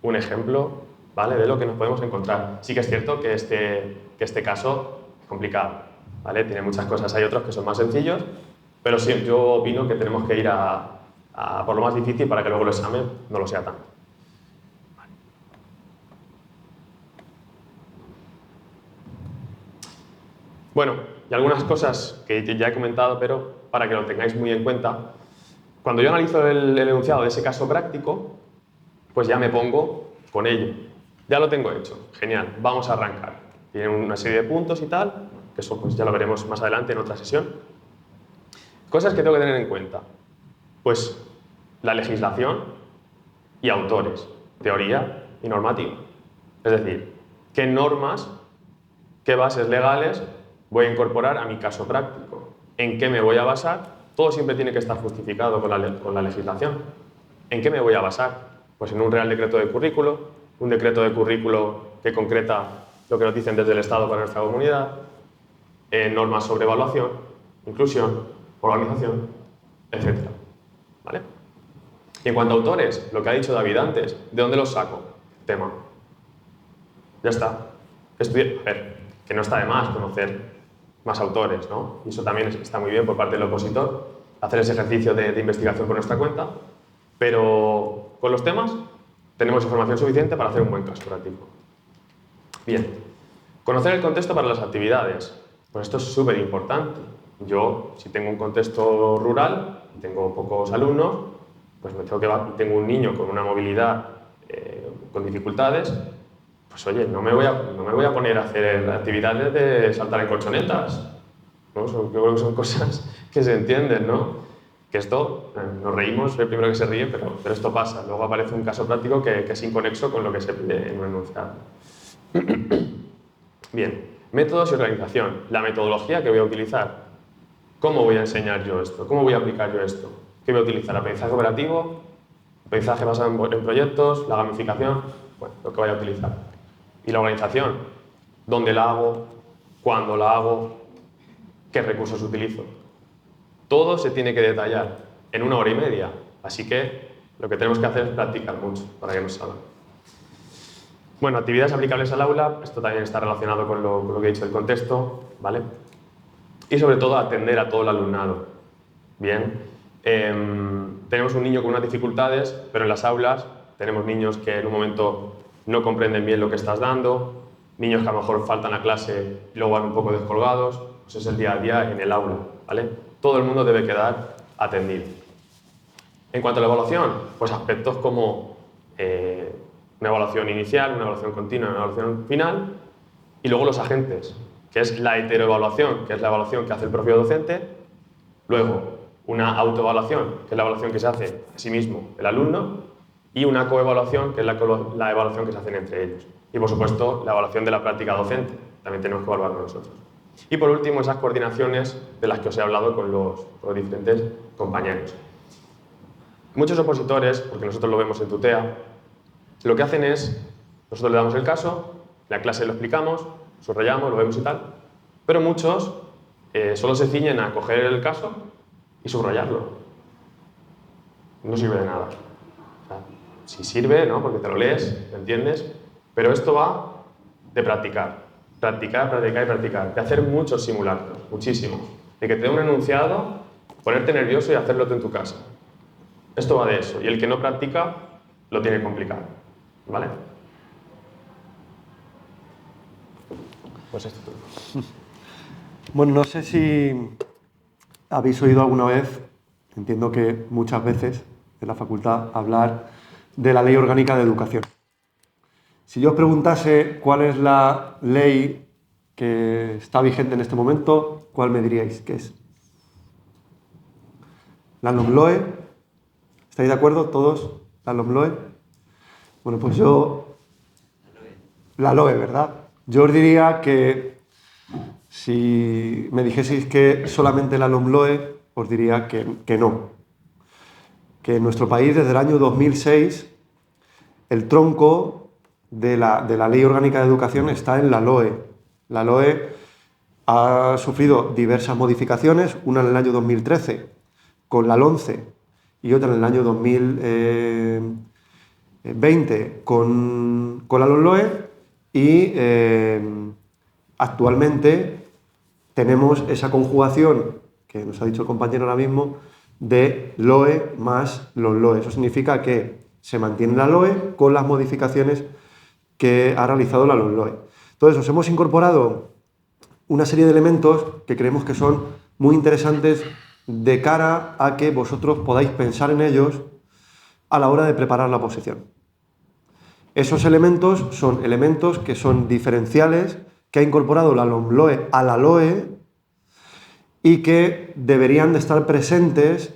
un ejemplo, ¿vale?, de lo que nos podemos encontrar. Sí que es cierto que este caso es complicado, ¿vale? Tiene muchas cosas, hay otros que son más sencillos, pero sí, yo opino que tenemos que ir a por lo más difícil para que luego el examen no lo sea tanto. Vale. Bueno, y algunas cosas que ya he comentado, pero para que lo tengáis muy en cuenta. Cuando yo analizo el enunciado de ese caso práctico, pues ya me pongo con ello. Ya lo tengo hecho, genial, vamos a arrancar. Tiene una serie de puntos y tal, que eso pues ya lo veremos más adelante en otra sesión. Cosas que tengo que tener en cuenta. Pues la legislación y autores, teoría y normativa. Es decir, qué normas, qué bases legales voy a incorporar a mi caso práctico, en qué me voy a basar. Todo siempre tiene que estar justificado con la legislación. ¿En qué me voy a basar? Pues en un Real Decreto de Currículo, un decreto de currículo que concreta lo que nos dicen desde el Estado para nuestra comunidad, normas sobre evaluación, inclusión, organización, etc. ¿Vale? Y en cuanto a autores, lo que ha dicho David antes, ¿de dónde los saco? Tema. Ya está. A ver, que no está de más conocer más autores, ¿no? Y eso también está muy bien por parte del opositor, hacer ese ejercicio de investigación por nuestra cuenta, pero con los temas tenemos información suficiente para hacer un buen caso práctico. Bien, conocer el contexto para las actividades. Pues esto es súper importante. Yo, si tengo un contexto rural, tengo pocos alumnos, pues tengo un niño con una movilidad con dificultades, pues oye, no me voy a poner a hacer actividades de saltar en colchonetas, ¿no? Yo creo que son cosas que se entienden, ¿no? Que esto, nos reímos, soy el primero que se ríe, pero esto pasa. Luego aparece un caso práctico que es inconexo con lo que se pide en un enunciado. Bien, métodos y organización. La metodología que voy a utilizar. ¿Cómo voy a enseñar yo esto? ¿Cómo voy a aplicar yo esto? ¿Qué voy a utilizar? ¿Aprendizaje operativo? ¿Aprendizaje basado en proyectos? ¿La gamificación? Bueno, lo que voy a utilizar. Y la organización. ¿Dónde la hago? ¿Cuándo la hago? ¿Qué recursos utilizo? Todo se tiene que detallar en 1 hora y media. Así que lo que tenemos que hacer es practicar mucho para que nos salga. Bueno, actividades aplicables al aula. Esto también está relacionado con lo que he dicho del contexto, ¿vale? Y sobre todo atender a todo el alumnado. Bien, tenemos un niño con unas dificultades, pero en las aulas tenemos niños que en un momento no comprenden bien lo que estás dando, niños que a lo mejor faltan a clase y luego van un poco descolgados. Pues es el día a día en el aula, ¿vale? Todo el mundo debe quedar atendido. En cuanto a la evaluación, pues aspectos como una evaluación inicial, una evaluación continua, una evaluación final, y luego los agentes, que es la heteroevaluación, que es la evaluación que hace el propio docente, luego una autoevaluación, que es la evaluación que se hace a sí mismo el alumno, y una coevaluación, que es la evaluación que se hacen entre ellos. Y, por supuesto, la evaluación de la práctica docente. También tenemos que evaluarlo nosotros. Y, por último, esas coordinaciones de las que os he hablado con los diferentes compañeros. Muchos opositores, porque nosotros lo vemos en Tutea, lo que hacen es, nosotros le damos el caso, en la clase lo explicamos, subrayamos, lo vemos y tal, pero muchos solo se ciñen a coger el caso y subrayarlo. No sirve de nada. O sea, sí sirve, ¿no? Porque te lo lees, lo entiendes, pero esto va de practicar. Practicar, practicar y practicar. De hacer muchos simulacros, muchísimos. De que te dé un enunciado, ponerte nervioso y hacerlo tú en tu casa. Esto va de eso. Y el que no practica, lo tiene complicado. ¿Vale? Pues esto tú. Bueno, no sé si habéis oído alguna vez, entiendo que muchas veces, en la facultad, hablar de la Ley Orgánica de Educación. Si yo os preguntase cuál es la ley que está vigente en este momento, ¿cuál me diríais que es? ¿La LOMLOE? ¿Estáis de acuerdo todos? ¿La LOMLOE? Bueno, pues yo... La LOE, ¿verdad? Yo os diría que si me dijeseis que solamente la LOMLOE, os diría que no. Que en nuestro país, desde el año 2006, el tronco de la Ley Orgánica de Educación está en la LOE. La LOE ha sufrido diversas modificaciones, una en el año 2013 con la LOMCE y otra en el año 2020 con la LOMLOE, y actualmente tenemos esa conjugación que nos ha dicho el compañero ahora mismo de LOE más LOMLOE. Eso significa que se mantiene la LOE con las modificaciones que ha realizado la LOMLOE. Entonces, os hemos incorporado una serie de elementos que creemos que son muy interesantes de cara a que vosotros podáis pensar en ellos a la hora de preparar la oposición. Esos elementos son elementos que son diferenciales, que ha incorporado la LOMLOE a la LOE y que deberían de estar presentes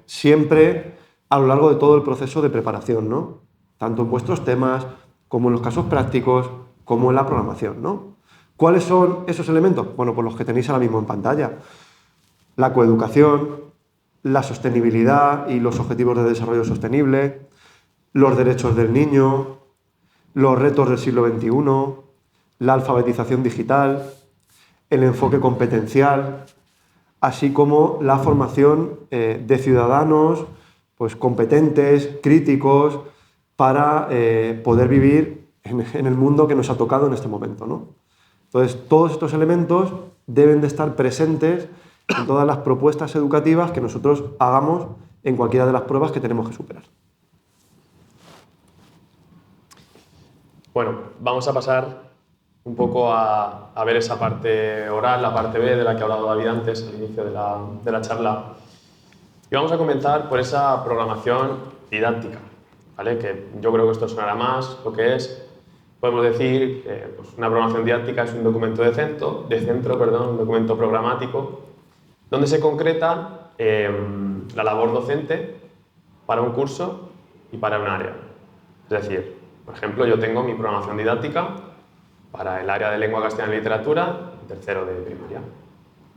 siempre a lo largo de todo el proceso de preparación, ¿no? Tanto en vuestros temas, como en los casos prácticos, como en la programación, ¿no? ¿Cuáles son esos elementos? Bueno, pues los que tenéis ahora mismo en pantalla. La coeducación, la sostenibilidad y los objetivos de desarrollo sostenible, los derechos del niño, los retos del siglo XXI, la alfabetización digital, el enfoque competencial, así como la formación de ciudadanos pues, competentes, críticos, para poder vivir en el mundo que nos ha tocado en este momento, ¿no? Entonces, todos estos elementos deben de estar presentes en todas las propuestas educativas que nosotros hagamos en cualquiera de las pruebas que tenemos que superar. Bueno, vamos a pasar un poco a ver esa parte oral, la parte B de la que ha hablado David antes, al inicio de la charla. Y vamos a comenzar por esa programación didáctica, ¿vale? Que yo creo que esto sonará más lo que es. Podemos decir que pues, una programación didáctica es un documento un documento programático, donde se concreta la labor docente para un curso y para un área. Es decir, por ejemplo, yo tengo mi programación didáctica para el área de lengua castellana y literatura, tercero de primaria,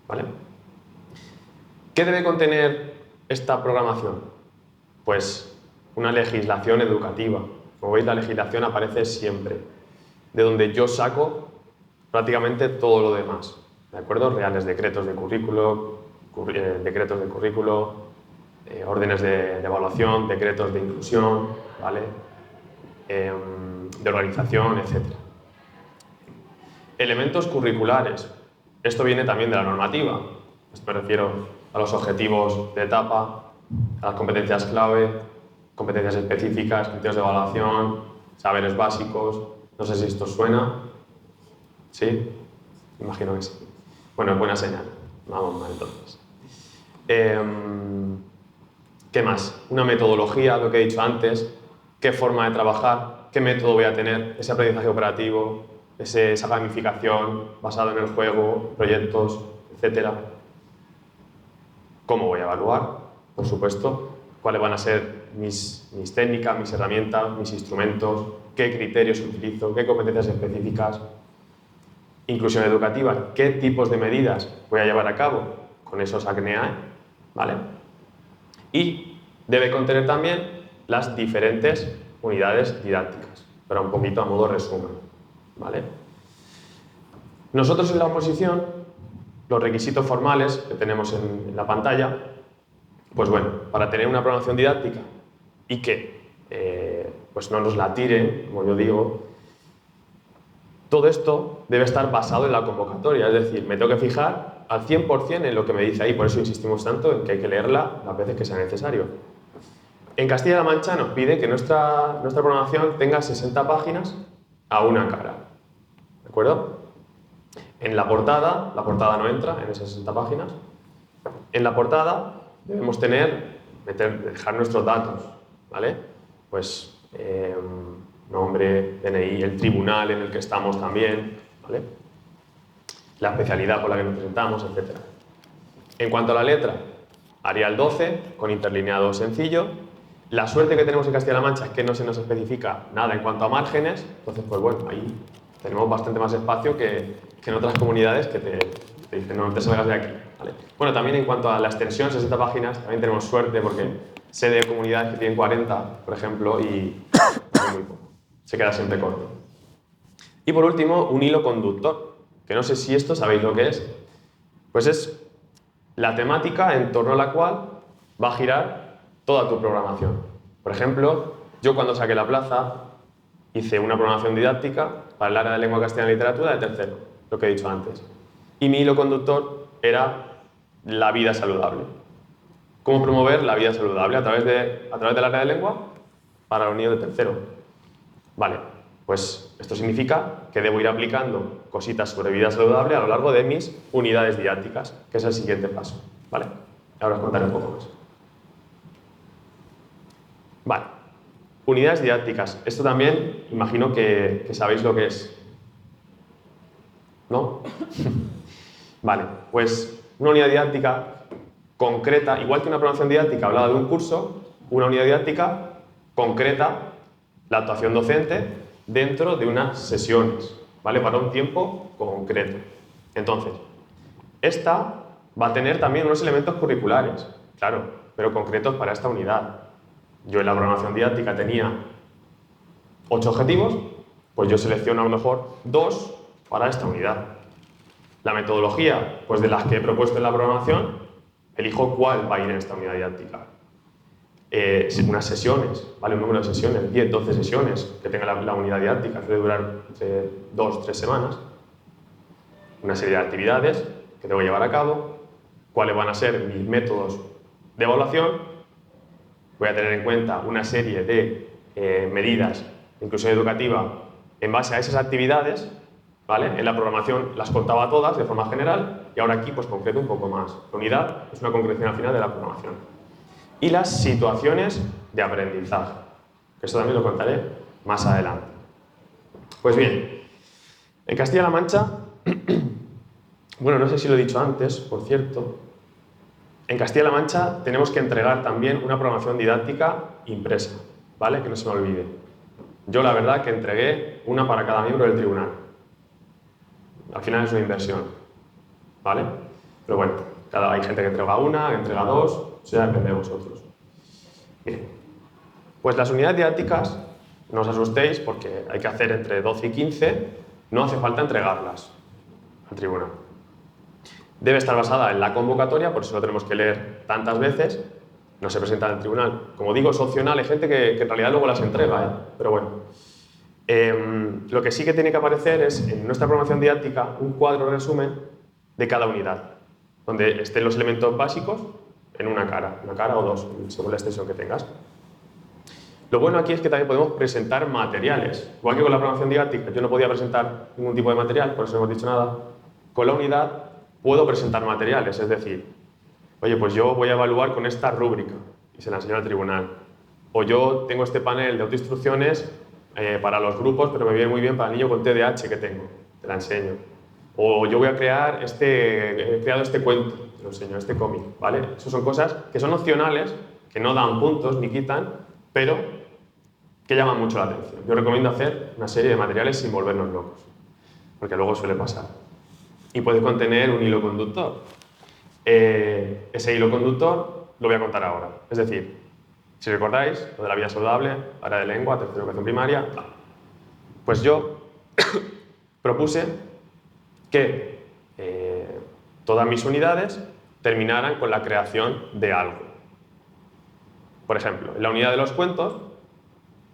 ¿vale? ¿Qué debe contener esta programación? Pues una legislación educativa. Como veis, la legislación aparece siempre, de donde yo saco prácticamente todo lo demás, ¿de acuerdo? Reales decretos de currículo, órdenes de evaluación, decretos de inclusión, ¿vale? De organización, etc. Elementos curriculares. Esto viene también de la normativa. Me refiero a los objetivos de etapa, a las competencias clave, competencias específicas, criterios de evaluación, saberes básicos. No sé si esto os suena. ¿Sí? Imagino que sí. Bueno, es buena señal. Vamos mal entonces. ¿Qué más? Una metodología, lo que he dicho antes. ¿Qué forma de trabajar? ¿Qué método voy a tener? Ese aprendizaje operativo, esa gamificación basada en el juego, proyectos, etc. cómo voy a evaluar, por supuesto, cuáles van a ser mis técnicas, mis herramientas, mis instrumentos, qué criterios utilizo, qué competencias específicas, inclusión educativa, qué tipos de medidas voy a llevar a cabo con esos ACNEAE, ¿vale? Y debe contener también las diferentes unidades didácticas, pero un poquito a modo resumen, ¿vale? Nosotros en la oposición, los requisitos formales que tenemos en la pantalla, pues bueno, para tener una programación didáctica y que pues no nos la tiren, como yo digo, todo esto debe estar basado en la convocatoria, es decir, me tengo que fijar al 100% en lo que me dice ahí, por eso insistimos tanto en que hay que leerla las veces que sea necesario. En Castilla-La Mancha nos pide que nuestra programación tenga 60 páginas a una cara, ¿de acuerdo? En la portada no entra en esas 60 páginas, en la portada debemos dejar nuestros datos, ¿vale? Pues nombre, DNI, el tribunal en el que estamos también, ¿vale? La especialidad por la que nos presentamos, etc. En cuanto a la letra, Arial 12 con interlineado sencillo. La suerte que tenemos en Castilla-La Mancha es que no se nos especifica nada en cuanto a márgenes, entonces, pues bueno, ahí tenemos bastante más espacio que en otras comunidades que te dicen, no te salgas de aquí, ¿vale? Bueno, también en cuanto a la extensión, 60 páginas, también tenemos suerte porque sé de comunidades que tienen 40, por ejemplo, y muy poco. Se queda siempre corto. Y por último, un hilo conductor, que no sé si esto sabéis lo que es. Pues es la temática en torno a la cual va a girar toda tu programación. Por ejemplo, yo cuando saqué la plaza hice una programación didáctica para el área de lengua castellana y literatura de tercero, lo que he dicho antes. Y mi hilo conductor era la vida saludable. ¿Cómo promover la vida saludable? A través del área de lengua para los niños de tercero. Vale, pues esto significa que debo ir aplicando cositas sobre vida saludable a lo largo de mis unidades didácticas, que es el siguiente paso, ¿vale? Ahora os contaré un poco más. Vale, unidades didácticas. Esto también imagino que sabéis lo que es, ¿no? Vale, pues una unidad didáctica concreta, igual que una programación didáctica hablaba de un curso, una unidad didáctica concreta la actuación docente dentro de unas sesiones, ¿vale? Para un tiempo concreto. Entonces, esta va a tener también unos elementos curriculares, claro, pero concretos para esta unidad. Yo en la programación didáctica tenía 8 objetivos, pues yo selecciono a lo mejor 2 para esta unidad. La metodología, pues de las que he propuesto en la programación, elijo cuál va a ir en esta unidad didáctica. Unas sesiones, ¿vale? Un número de sesiones, 10, 12 sesiones que tenga la unidad didáctica, que debe durar entre 2 o 3 semanas. Una serie de actividades que debo llevar a cabo, cuáles van a ser mis métodos de evaluación. Voy a tener en cuenta una serie de medidas de inclusión educativa en base a esas actividades, ¿vale? En la programación las contaba todas de forma general y ahora aquí pues concreto un poco más. La unidad es una concreción al final de la programación. Y las situaciones de aprendizaje, que eso también lo contaré más adelante. Pues bien, en Castilla-La Mancha, bueno, no sé si lo he dicho antes, por cierto, en Castilla-La Mancha tenemos que entregar también una programación didáctica impresa, ¿vale? Que no se me olvide. Yo la verdad que entregué una para cada miembro del tribunal. Al final es una inversión, ¿vale? Pero bueno, hay gente que entrega una, que entrega 2, eso ya depende de vosotros. Bien, pues las unidades didácticas, no os asustéis porque hay que hacer entre 12 y 15, no hace falta entregarlas al tribunal. Debe estar basada en la convocatoria, por eso lo tenemos que leer tantas veces, no se presenta en el tribunal. Como digo, es opcional, hay gente que en realidad luego las entrega, pero bueno. Lo que sí que tiene que aparecer es en nuestra programación didáctica un cuadro resumen de cada unidad, donde estén los elementos básicos en una cara o 2, según la extensión que tengas. Lo bueno aquí es que también podemos presentar materiales. Igual que con la programación didáctica yo no podía presentar ningún tipo de material, por eso no hemos dicho nada, con la unidad puedo presentar materiales, es decir, oye, pues yo voy a evaluar con esta rúbrica y se la enseño al tribunal. O yo tengo este panel de autoinstrucciones para los grupos, pero me viene muy bien para el niño con TDAH que tengo, te la enseño. O yo voy a he creado este cuento, lo enseño, este cómic, ¿vale? Esas son cosas que son opcionales, que no dan puntos ni quitan, pero que llaman mucho la atención. Yo recomiendo hacer una serie de materiales sin volvernos locos, porque luego suele pasar. Y puede contener un hilo conductor. Ese hilo conductor lo voy a contar ahora. Es decir, si recordáis, lo de la vida saludable, área de lengua, tercera educación primaria, pues yo propuse que todas mis unidades terminaran con la creación de algo. Por ejemplo, en la unidad de los cuentos,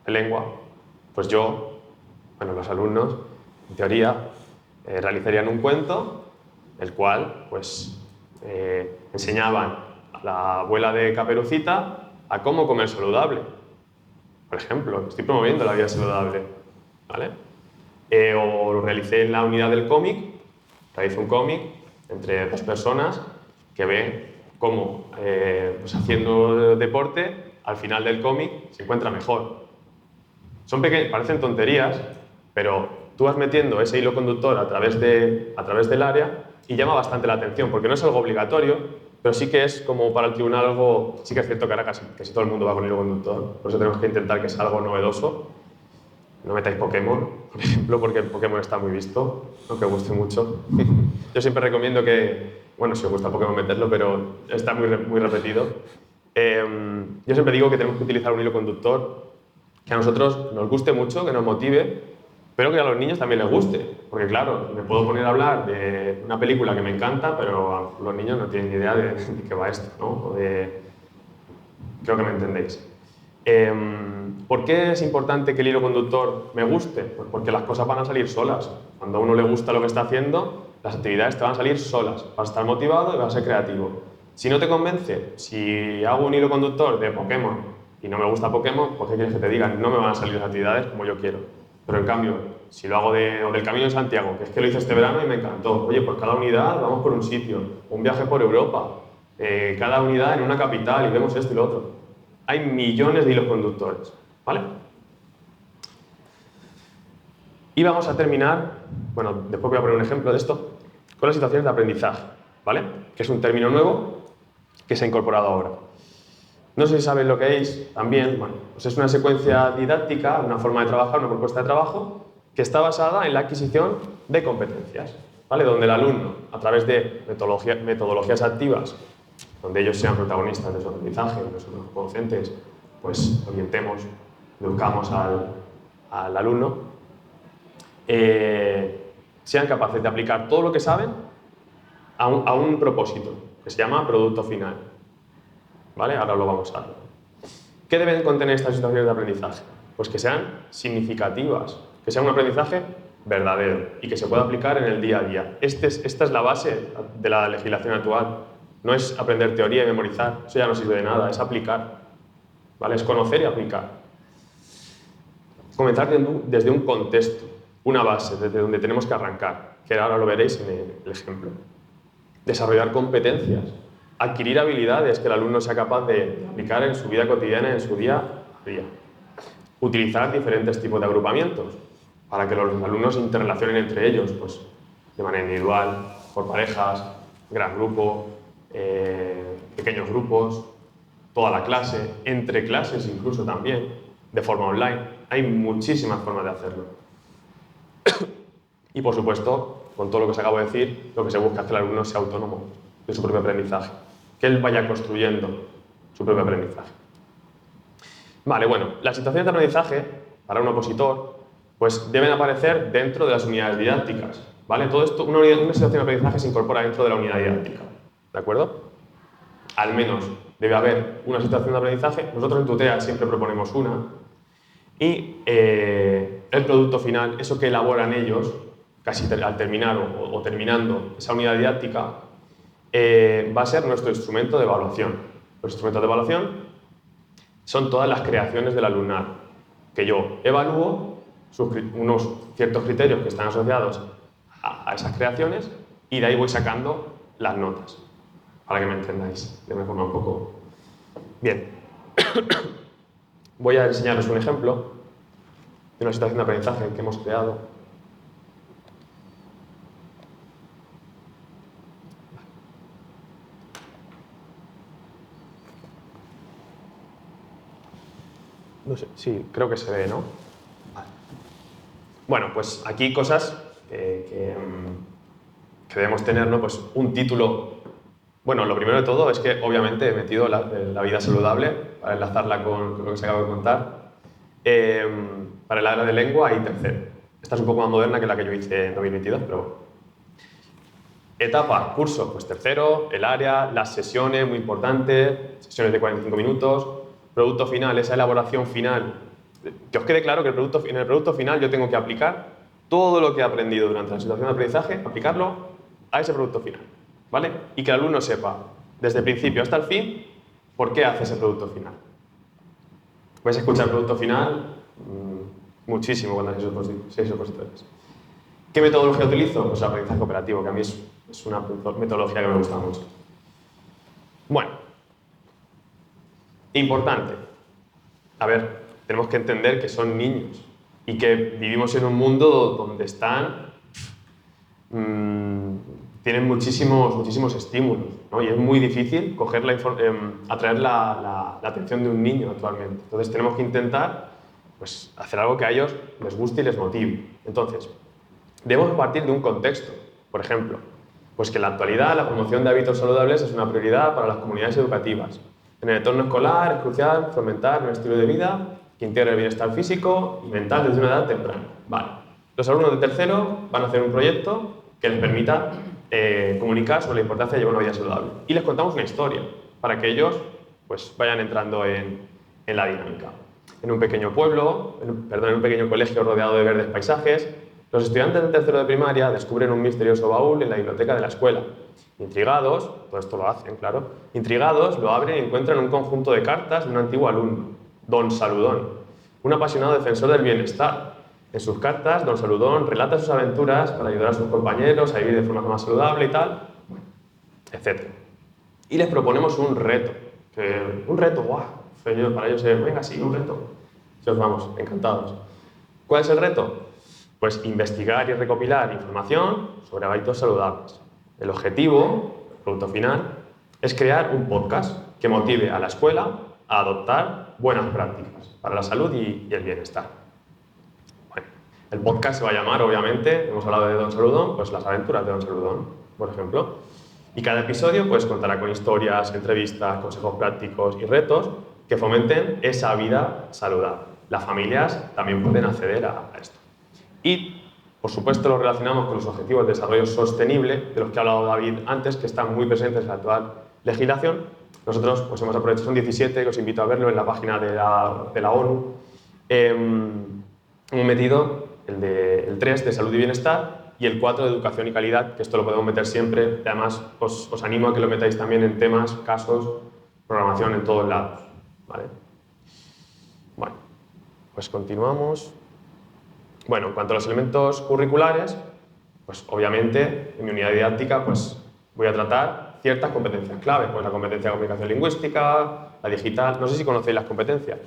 de lengua, pues yo, bueno, los alumnos, en teoría, realizarían un cuento, el cual, pues, enseñaban a la abuela de Caperucita a cómo comer saludable. Por ejemplo, estoy promoviendo la vida saludable, ¿vale? O lo realicé en la unidad del cómic, realicé un cómic entre dos personas que ven cómo, pues haciendo deporte, al final del cómic se encuentra mejor. Parecen tonterías, pero tú vas metiendo ese hilo conductor a través del área y llama bastante la atención, porque no es algo obligatorio, pero sí que es como para el tribunal algo, sí que es cierto que ahora casi todo el mundo va con hilo conductor, por eso tenemos que intentar que sea algo novedoso. No metáis Pokémon, por ejemplo, porque el Pokémon está muy visto, aunque os guste mucho. Yo siempre recomiendo que, bueno, si os gusta Pokémon meterlo, pero está muy repetido. Yo siempre digo que tenemos que utilizar un hilo conductor que a nosotros nos guste mucho, que nos motive, pero que a los niños también les guste. Porque claro, me puedo poner a hablar de una película que me encanta, pero los niños no tienen ni idea de qué va esto, ¿no? Creo que me entendéis. ¿Por qué es importante que el hilo conductor me guste? Pues porque las cosas van a salir solas. Cuando a uno le gusta lo que está haciendo, las actividades te van a salir solas. Vas a estar motivado y vas a ser creativo. Si no te convence, si hago un hilo conductor de Pokémon y no me gusta Pokémon, pues ¿qué quieres que te diga? No me van a salir las actividades como yo quiero. Pero en cambio, si lo hago del Camino de Santiago, que es que lo hice este verano y me encantó. Oye, pues cada unidad vamos por un sitio, un viaje por Europa, cada unidad en una capital y vemos esto y lo otro. Hay millones de hilos conductores, ¿vale? Y vamos a terminar, bueno, después voy a poner un ejemplo de esto, con las situaciones de aprendizaje, ¿vale? Que es un término nuevo que se ha incorporado ahora. No sé si sabéis lo que es también, bueno, pues es una secuencia didáctica, una forma de trabajar, una propuesta de trabajo que está basada en la adquisición de competencias, ¿vale? Donde el alumno, a través de metodologías activas, donde ellos sean protagonistas de su aprendizaje, nosotros como docentes, pues orientemos, educamos al alumno, sean capaces de aplicar todo lo que saben a un propósito, que se llama producto final. ¿Vale? Ahora lo vamos a ver. ¿Qué deben contener estas situaciones de aprendizaje? Pues que sean significativas, que sea un aprendizaje verdadero y que se pueda aplicar en el día a día. Esta es la base de la legislación actual. No es aprender teoría y memorizar, eso ya no sirve de nada, es aplicar, ¿vale? Es conocer y aplicar. Comenzar desde un contexto, una base, desde donde tenemos que arrancar, que ahora lo veréis en el ejemplo. Desarrollar competencias, adquirir habilidades que el alumno sea capaz de aplicar en su vida cotidiana, en su día a día. Utilizar diferentes tipos de agrupamientos para que los alumnos se interrelacionen entre ellos, pues, de manera individual, por parejas, gran grupo, pequeños grupos, toda la clase, entre clases incluso también, de forma online. Hay muchísimas formas de hacerlo. Y por supuesto, con todo lo que os acabo de decir, lo que se busca es que el alumno sea autónomo de su propio aprendizaje, que él vaya construyendo su propio aprendizaje. Vale, bueno, las situaciones de aprendizaje para un opositor pues deben aparecer dentro de las unidades didácticas, ¿vale? Todo esto, una situación de aprendizaje se incorpora dentro de la unidad didáctica, ¿de acuerdo? Al menos debe haber una situación de aprendizaje. Nosotros en Tutea siempre proponemos una y el producto final, eso que elaboran ellos, casi al terminar o terminando esa unidad didáctica, va a ser nuestro instrumento de evaluación. Los instrumentos de evaluación son todas las creaciones del alumnado, que yo evalúo unos ciertos criterios que están asociados a esas creaciones y de ahí voy sacando las notas, para que me entendáis de una forma un poco... Bien, voy a enseñaros un ejemplo de una situación de aprendizaje que hemos creado. No sé, sí, creo que se ve, ¿no? Vale. Bueno, pues aquí cosas que debemos tener, ¿no? Pues un título. Bueno, lo primero de todo es que obviamente he metido la vida saludable para enlazarla con lo que se acaba de contar. Para el área de lengua y tercero. Esta es un poco más moderna que la que yo hice en 2022, pero etapa, curso, pues tercero, el área, las sesiones, muy importante, sesiones de 45 minutos, producto final, esa elaboración final. Que os quede claro que en el producto final yo tengo que aplicar todo lo que he aprendido durante la situación de aprendizaje, aplicarlo a ese producto final, ¿vale? Y que el alumno sepa, desde el principio hasta el fin, por qué hace ese producto final. Vais a escuchar el producto final muchísimo cuando seáis opositores. ¿Qué metodología utilizo? Pues el aprendizaje operativo, que a mí es una metodología que me gusta mucho. Bueno, importante. A ver, tenemos que entender que son niños y que vivimos en un mundo donde tienen muchísimos estímulos, ¿no? Y es muy difícil atraer la atención de un niño actualmente. Entonces tenemos que intentar pues, hacer algo que a ellos les guste y les motive. Entonces, debemos partir de un contexto. Por ejemplo, pues que en la actualidad la promoción de hábitos saludables es una prioridad para las comunidades educativas. En el entorno escolar es crucial fomentar un estilo de vida que integre el bienestar físico y mental desde una edad temprana. Vale. Los alumnos de tercero van a hacer un proyecto que les permita comunicar sobre la importancia de llevar una vida saludable. Y les contamos una historia para que ellos pues, vayan entrando en la dinámica. En un pequeño pueblo, en un pequeño colegio rodeado de verdes paisajes, los estudiantes de tercero de primaria descubren un misterioso baúl en la biblioteca de la escuela. Intrigados, todo esto lo hacen, claro, intrigados lo abren y encuentran un conjunto de cartas de un antiguo alumno, Don Saludón, un apasionado defensor del bienestar. En sus cartas, Don Saludón relata sus aventuras para ayudar a sus compañeros a vivir de forma más saludable y tal, etc. Y les proponemos un reto. ¡Guau! Para ellos es, venga, sí, un reto. Entonces vamos, encantados. ¿Cuál es el reto? Pues investigar y recopilar información sobre hábitos saludables. El objetivo, el producto final, es crear un podcast que motive a la escuela a adoptar buenas prácticas para la salud y el bienestar. Bueno, el podcast se va a llamar, obviamente, hemos hablado de Don Saludón, pues las aventuras de Don Saludón, por ejemplo. Y cada episodio pues, contará con historias, entrevistas, consejos prácticos y retos que fomenten esa vida saludable. Las familias también pueden acceder a esto. Y, por supuesto, lo relacionamos con los Objetivos de Desarrollo Sostenible, de los que ha hablado David antes, que están muy presentes en la actual legislación. Nosotros pues, hemos aprovechado, son 17, que os invito a verlo en la página de la ONU. Hemos metido el 3 de salud y bienestar y el 4 de educación y calidad, que esto lo podemos meter siempre. Y además, os animo a que lo metáis también en temas, casos, programación en todos lados. ¿Vale? Bueno, pues continuamos. Bueno, en cuanto a los elementos curriculares, pues obviamente en mi unidad didáctica pues, voy a tratar ciertas competencias clave, pues la competencia de comunicación lingüística, la digital. No sé si conocéis las competencias.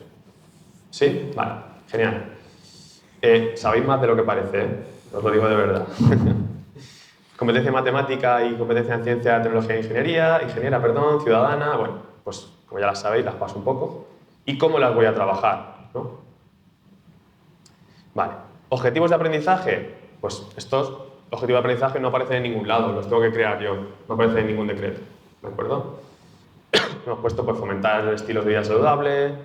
¿Sí? Vale, genial. Sabéis más de lo que parece, ¿eh? Os lo digo de verdad. Competencia matemática y competencia en ciencia, tecnología e ingeniera, ciudadana. Bueno, pues como ya las sabéis, las paso un poco. ¿Y cómo las voy a trabajar? ¿No? Vale. ¿Objetivos de aprendizaje? Pues estos objetivos de aprendizaje no aparecen en ningún lado, los tengo que crear yo, no aparecen en ningún decreto, ¿de acuerdo? Hemos puesto pues, fomentar estilos de vida saludable,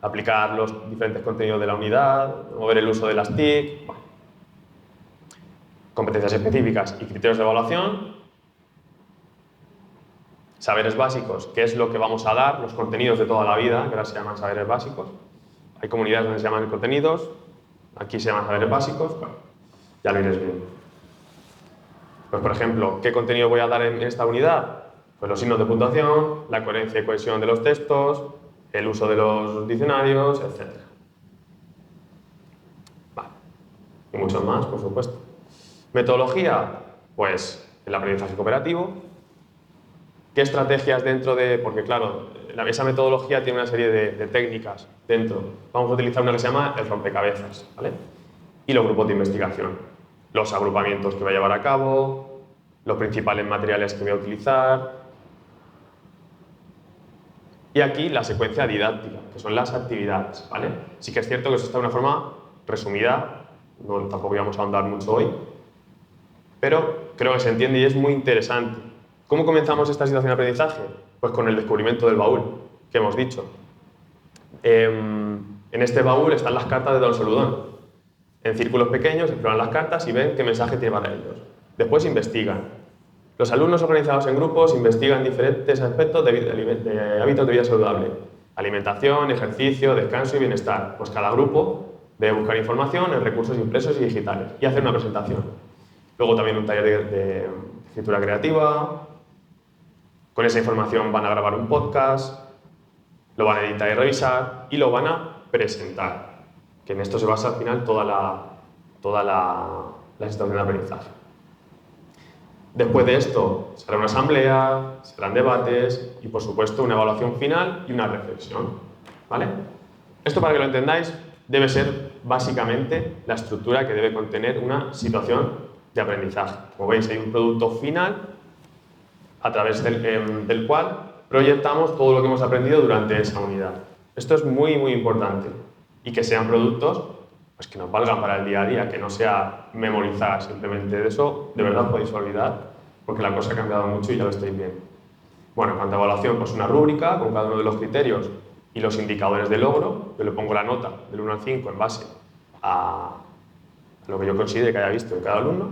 aplicar los diferentes contenidos de la unidad, mover el uso de las TIC, bueno. Competencias específicas y criterios de evaluación, saberes básicos, qué es lo que vamos a dar, los contenidos de toda la vida, que ahora se llaman saberes básicos. Hay comunidades donde se llaman contenidos, aquí se llaman saberes básicos, bueno, ya lo iréis viendo. Pues, por ejemplo, ¿qué contenido voy a dar en esta unidad? Pues los signos de puntuación, la coherencia y cohesión de los textos, el uso de los diccionarios, etc. Vale. Y muchos más, por supuesto. Metodología, pues el aprendizaje cooperativo. ¿Qué estrategias dentro de...? Porque, claro, esa metodología tiene una serie de técnicas dentro. Vamos a utilizar una que se llama el rompecabezas, ¿vale? Y los grupos de investigación. Los agrupamientos que voy a llevar a cabo, los principales materiales que voy a utilizar. Y aquí la secuencia didáctica, que son las actividades, ¿vale? Sí que es cierto que eso está de una forma resumida, no, tampoco íbamos a ahondar mucho hoy, pero creo que se entiende y es muy interesante. ¿Cómo comenzamos esta situación de aprendizaje? Pues con el descubrimiento del baúl, que hemos dicho. En este baúl están las cartas de Don Soludón. En círculos pequeños exploran las cartas y ven qué mensaje tiene para ellos. Después investigan. Los alumnos organizados en grupos investigan diferentes aspectos de hábitos de vida saludable. Alimentación, ejercicio, descanso y bienestar. Pues cada grupo debe buscar información en recursos impresos y digitales y hacer una presentación. Luego también un taller de escritura creativa. Con esa información van a grabar un podcast, lo van a editar y revisar y lo van a presentar. Que en esto se basa al final toda la situación de aprendizaje. Después de esto, será una asamblea, serán debates y, por supuesto, una evaluación final y una reflexión. ¿Vale? Esto, para que lo entendáis, debe ser básicamente la estructura que debe contener una situación de aprendizaje. Como veis, hay un producto final a través del cual proyectamos todo lo que hemos aprendido durante esa unidad. Esto es muy, muy importante. Y que sean productos pues, que nos valgan para el día a día, que no sea memorizar simplemente. De eso, de verdad, podéis olvidar, porque la cosa ha cambiado mucho y ya lo estáis viendo. Bueno, en cuanto a evaluación, pues una rúbrica con cada uno de los criterios y los indicadores de logro. Yo le pongo la nota del 1 al 5 en base a lo que yo considere que haya visto en cada alumno.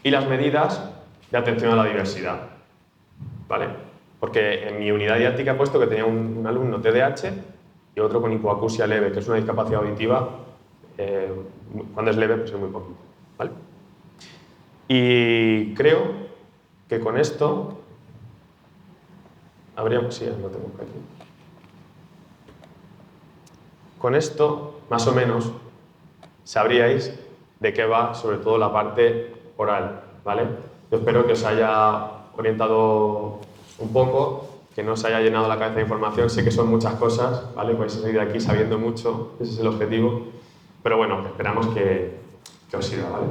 Y las medidas de atención a la diversidad. ¿Vale? Porque en mi unidad didáctica he puesto que tenía un alumno TDAH y otro con hipoacusia leve, que es una discapacidad auditiva, cuando es leve, pues es muy poquito. ¿Vale? Y creo que con esto habríamos... Sí, lo tengo por aquí. Con esto, más o menos, sabríais de qué va, sobre todo, la parte oral. ¿Vale? Yo espero que os haya orientado un poco, que no os haya llenado la cabeza de información. Sé que son muchas cosas, ¿vale? Vais a salir de aquí sabiendo mucho, ese es el objetivo. Pero bueno, esperamos que os sirva, ¿vale?